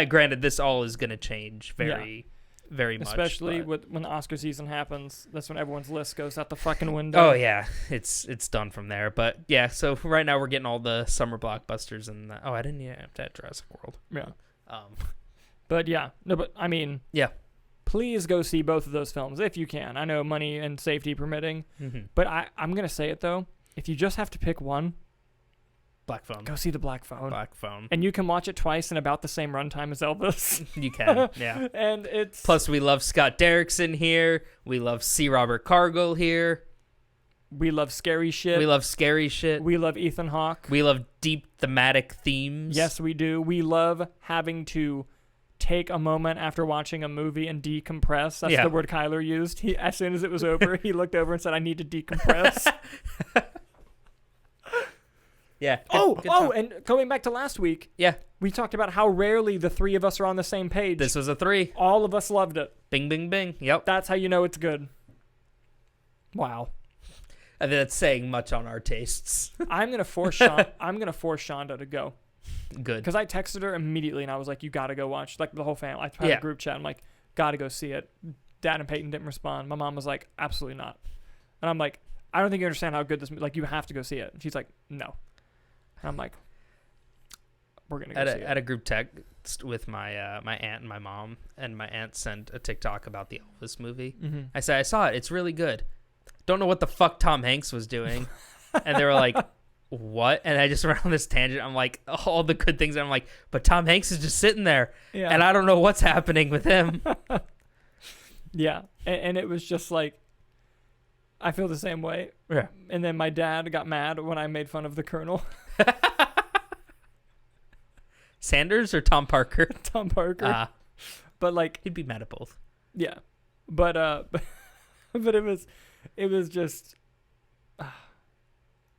Granted, this all is going to change very much.
Especially when the Oscar season happens. That's when everyone's list goes out the fucking window.
Oh, yeah. It's done from there. But, yeah, so right now we're getting all the summer blockbusters. And I didn't have to add Jurassic World.
Yeah.
Um,
But, yeah. No, but, I mean.
Yeah.
Please go see both of those films if you can. I know money and safety permitting.
Mm-hmm.
But I'm going to say it, though. If you just have to pick one,
Black Phone.
go see The Black Phone.
Black Phone.
And you can watch it twice in about the same runtime as Elvis.
You can, yeah.
And it's...
Plus, we love Scott Derrickson here. We love C. Robert Cargill here.
We love scary shit.
We love scary shit.
We love Ethan Hawke.
We love deep thematic themes.
Yes, we do. We love having to take a moment after watching a movie and decompress. That's the word Kyler used. As soon as it was over, he looked over and said, I need to decompress.
Yeah.
Good and going back to last week, we talked about how rarely the 3 of us are on the same page.
This was a 3.
All of us loved it.
Bing, bing, bing. Yep.
That's how you know it's good. Wow.
I think that's saying much on our tastes.
I'm gonna force Shonda to go.
Good.
Because I texted her immediately and I was like, you got to go watch. Like the whole family. I had a group chat. I'm like, got to go see it. Dad and Peyton didn't respond. My mom was like, absolutely not. And I'm like, I don't think you understand how good this movie. Like, you have to go see it. And she's like, no. And I'm like, we're going to go see it.
At a group text with my my aunt and my mom, and my aunt sent a TikTok about the Elvis movie.
Mm-hmm.
I said, I saw it. It's really good. Don't know what the fuck Tom Hanks was doing. And they were like, what? And I just went on this tangent. I'm like, all the good things. And I'm like, but Tom Hanks is just sitting there.
Yeah.
And I don't know what's happening with him.
Yeah. And it was just like, I feel the same way.
Yeah.
And then my dad got mad when I made fun of the Colonel.
Sanders or Tom Parker?
Tom Parker. But like,
he'd be mad at both.
Yeah. But but it was just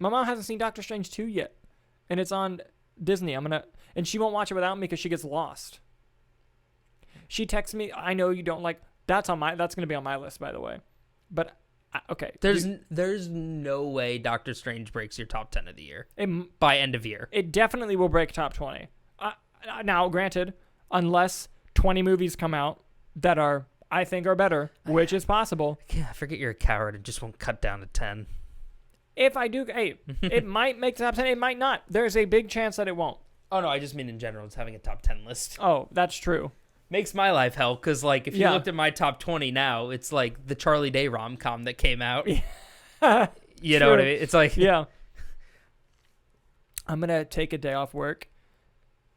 my mom hasn't seen Doctor Strange 2 yet. And it's on Disney. And she won't watch it without me because she gets lost. She texts me, I know you don't like that's going to be on my list, by the way. But okay.
There's no way Doctor Strange breaks your top 10 of the year by end of year.
It definitely will break top 20. Now, granted, unless 20 movies come out that I think are better, which is possible.
Yeah, I forget you're a coward and just won't cut down to 10.
If I do, hey, it might make the top 10. It might not. There's a big chance that it won't.
Oh, no, I just mean in general. It's having a top 10 list.
Oh, that's true.
Makes my life hell, because, like, if you looked at my top 20 now, it's, like, the Charlie Day rom-com that came out. You know what I mean? It's like...
Yeah. I'm going to take a day off work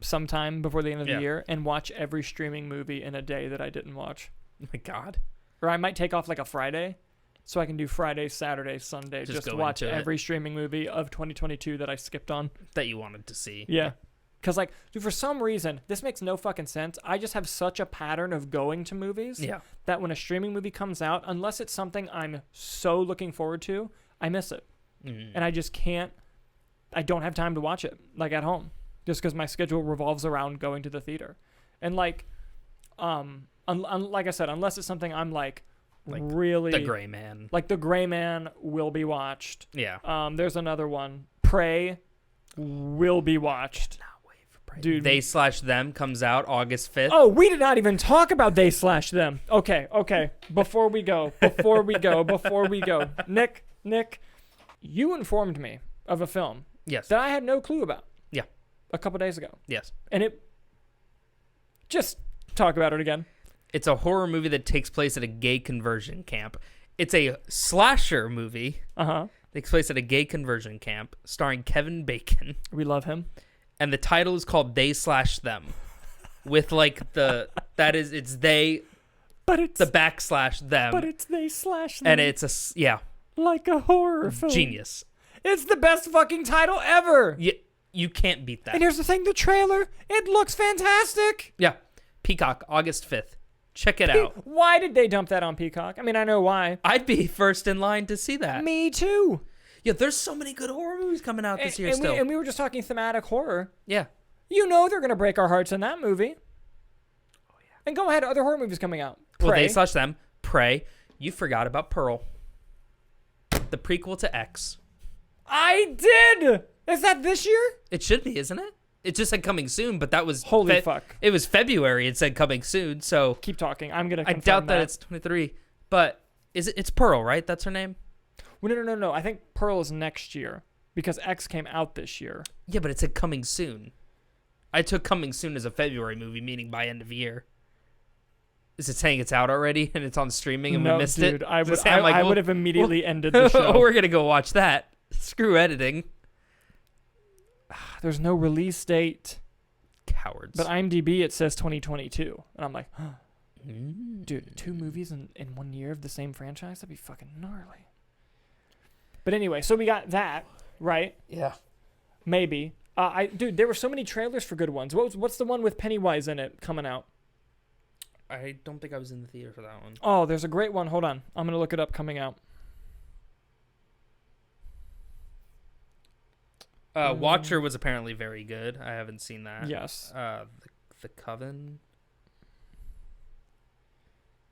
sometime before the end of the year and watch every streaming movie in a day that I didn't watch.
Oh, my God.
Or I might take off, like, a Friday, so I can do Friday, Saturday, Sunday, just watch every streaming movie of 2022 that I skipped on.
That you wanted to see.
Yeah. Because, like, dude, for some reason, this makes no fucking sense. I just have such a pattern of going to movies that when a streaming movie comes out, unless it's something I'm so looking forward to, I miss it. And I just can't. I don't have time to watch it, like, at home, just because my schedule revolves around going to the theater. And, like, like I said, unless it's something I'm, like really...
The Gray Man.
Like, The Gray Man will be watched.
Yeah.
There's another one. Prey will be watched. Dude,
They/Them comes out August 5th.
Oh, we did not even talk about They/Them. Okay. Before we go. Nick, you informed me of a film.
Yes.
That I had no clue about.
Yeah.
A couple days ago.
Yes.
And just talk about it again.
It's a horror movie that takes place at a gay conversion camp. It's a slasher movie. Takes place at a gay conversion camp starring Kevin Bacon.
We love him.
And the title is called They/Them, with like it's they,
but it's
the /them,
but it's They/Them,
and it's
like a horror film.
Genius.
It's the best fucking title ever.
You can't beat that.
And here's the thing: the trailer, it looks fantastic.
Yeah, Peacock, August 5th. Check it out.
Why did they dump that on Peacock? I mean, I know why.
I'd be first in line to see that.
Me too.
Yeah, there's so many good horror movies coming out this year still.
And we were just talking thematic horror.
Yeah.
You know they're going to break our hearts in that movie. Oh, yeah. And go ahead, other horror movies coming out.
Well, They/Them, Prey. You forgot about Pearl. The prequel to X.
I did! Is that this year?
It should be, isn't it? It just said coming soon, but that was...
Holy fuck.
It was February. It said coming soon, so...
Keep talking. I'm going to confirm
I doubt that it's 23. But it's Pearl, right? That's her name?
No. I think Pearl is next year because X came out this year.
Yeah, but it said coming soon. I took coming soon as a February movie, meaning by end of year. Is it saying it's out already and it's on streaming and we missed it?
Dude, I would have immediately ended the show.
We're going to go watch that. Screw editing.
There's no release date.
Cowards.
But IMDb, it says 2022. And I'm like, dude, 2 movies in 1 year of the same franchise? That'd be fucking gnarly. But anyway, so we got that, right?
Yeah.
Maybe. Dude, there were so many trailers for good ones. What's the one with Pennywise in it coming out?
I don't think I was in the theater for that one.
Oh, there's a great one. Hold on. I'm going to look it up coming out.
Watcher was apparently very good. I haven't seen that.
Yes.
The Coven.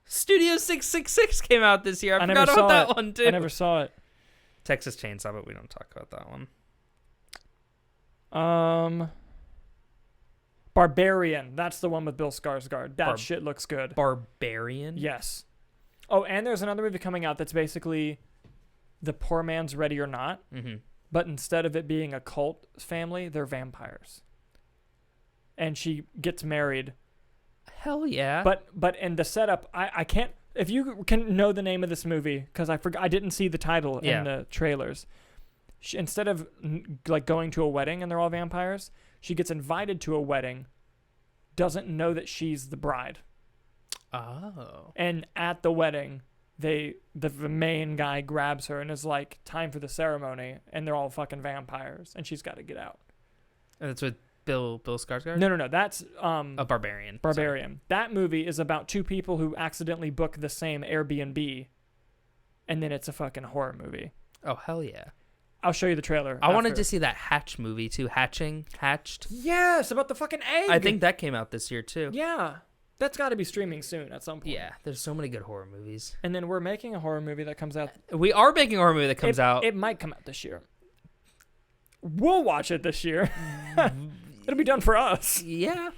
Studio 666 came out this year. I forgot about that one, too.
I never saw it.
Texas Chainsaw, but we don't talk about that one.
Barbarian. That's the one with Bill Skarsgård. That shit looks good.
Barbarian?
Yes. Oh, and there's another movie coming out that's basically The Poor Man's Ready or Not, but instead of it being a cult family, they're vampires. And she gets married.
Hell yeah.
But in the setup, I can't... If you can know the name of this movie, because I didn't see the title in the trailers. Instead of like going to a wedding and they're all vampires, she gets invited to a wedding, doesn't know that she's the bride.
Oh.
And at the wedding, the main guy grabs her and is like, time for the ceremony, and they're all fucking vampires, and she's got to get out.
And that's with Bill Skarsgård?
No. That's
a Barbarian.
Barbarian.
Sorry.
That movie is about two people who accidentally book the same Airbnb, and then it's a fucking horror movie.
Oh, hell yeah.
I'll show you the trailer.
I wanted to see that Hatch movie, too. Hatched.
Yes, about the fucking egg.
I think that came out this year, too.
Yeah. That's got to be streaming soon at some point.
Yeah, there's so many good horror movies.
And then we're making a horror movie that comes out.
We are making a horror movie that comes out.
It might come out this year. We'll watch it this year. It'll be done for us.
Yeah.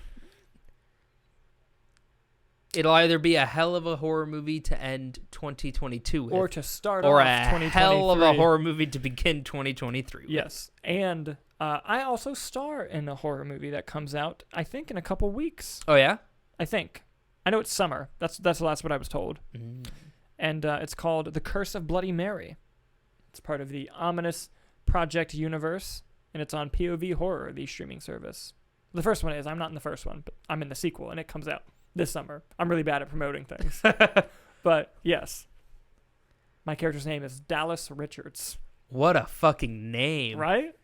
It'll either be a hell of a horror movie to end 2022 with,
or to start
or
off
a
2023.
hell of a horror movie to begin 2023 with.
Yes. And I also star in a horror movie that comes out, I think, in a couple weeks.
Oh, yeah?
I think. I know it's summer. That's the last what I was told. And it's called The Curse of Bloody Mary. It's part of the ominous Project universe, and it's on POV Horror, the streaming service. The first one is. I'm not in the first one, but I'm in the sequel, and it comes out this summer. I'm really bad at promoting things. But, yes. My character's name is Dallas Richards.
What a fucking name.
Right?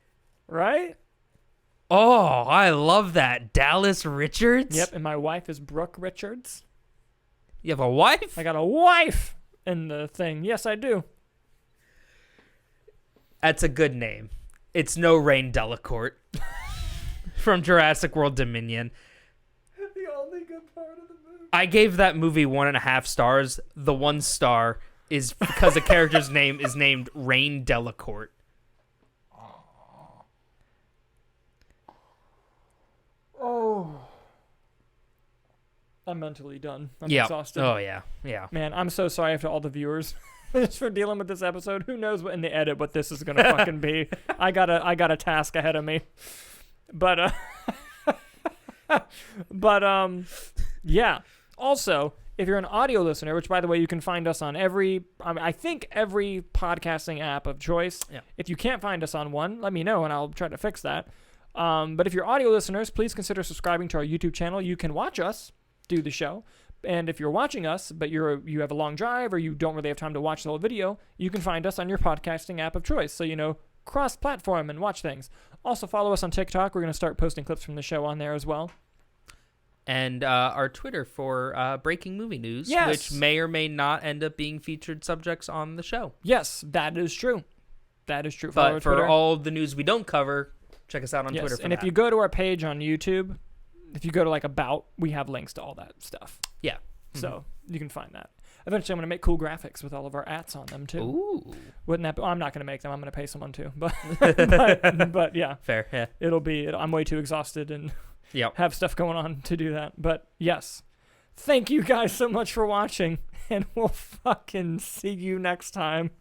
Oh, I love that. Dallas Richards?
Yep, and my wife is Brooke Richards.
You have a wife?
I got a wife in the thing. Yes, I do.
That's a good name. It's no Rain Delacourt from Jurassic World Dominion.
The only good part of the movie.
I gave that movie 1.5 stars. The 1 star is because the character's name is named Rain Delacourt.
Oh. I'm mentally done. I'm
Yeah.
exhausted.
Oh, yeah. Yeah.
Man, I'm so sorry to all the viewers just for dealing with this episode. Who knows what in the edit what this is gonna fucking be. I got a task ahead of me. But yeah. Also, if you're an audio listener, which by the way you can find us on I think every podcasting app of choice.
Yeah.
If you can't find us on one, let me know and I'll try to fix that. But if you're audio listeners, please consider subscribing to our YouTube channel. You can watch us do the show. And if you're watching us, but you have a long drive or you don't really have time to watch the whole video, you can find us on your podcasting app of choice. So, cross-platform and watch things. Also, follow us on TikTok. We're going to start posting clips from the show on there as well.
And our Twitter for breaking movie news,
Yes.
which may or may not end up being featured subjects on the show.
Yes, that is true. Follow
But for all the news we don't cover, check us out on Twitter for
and
that.
if you go to our page on YouTube, if you go to About, we have links to all that stuff.
Yeah.
So you can find that. Eventually, I'm going to make cool graphics with all of our ats on them, too.
Ooh.
Wouldn't that be... I'm not going to make them. I'm going to pay someone to. But yeah.
Fair, yeah.
I'm way too exhausted and
Yep.
have stuff going on to do that. But yes. Thank you guys so much for watching. And we'll fucking see you next time.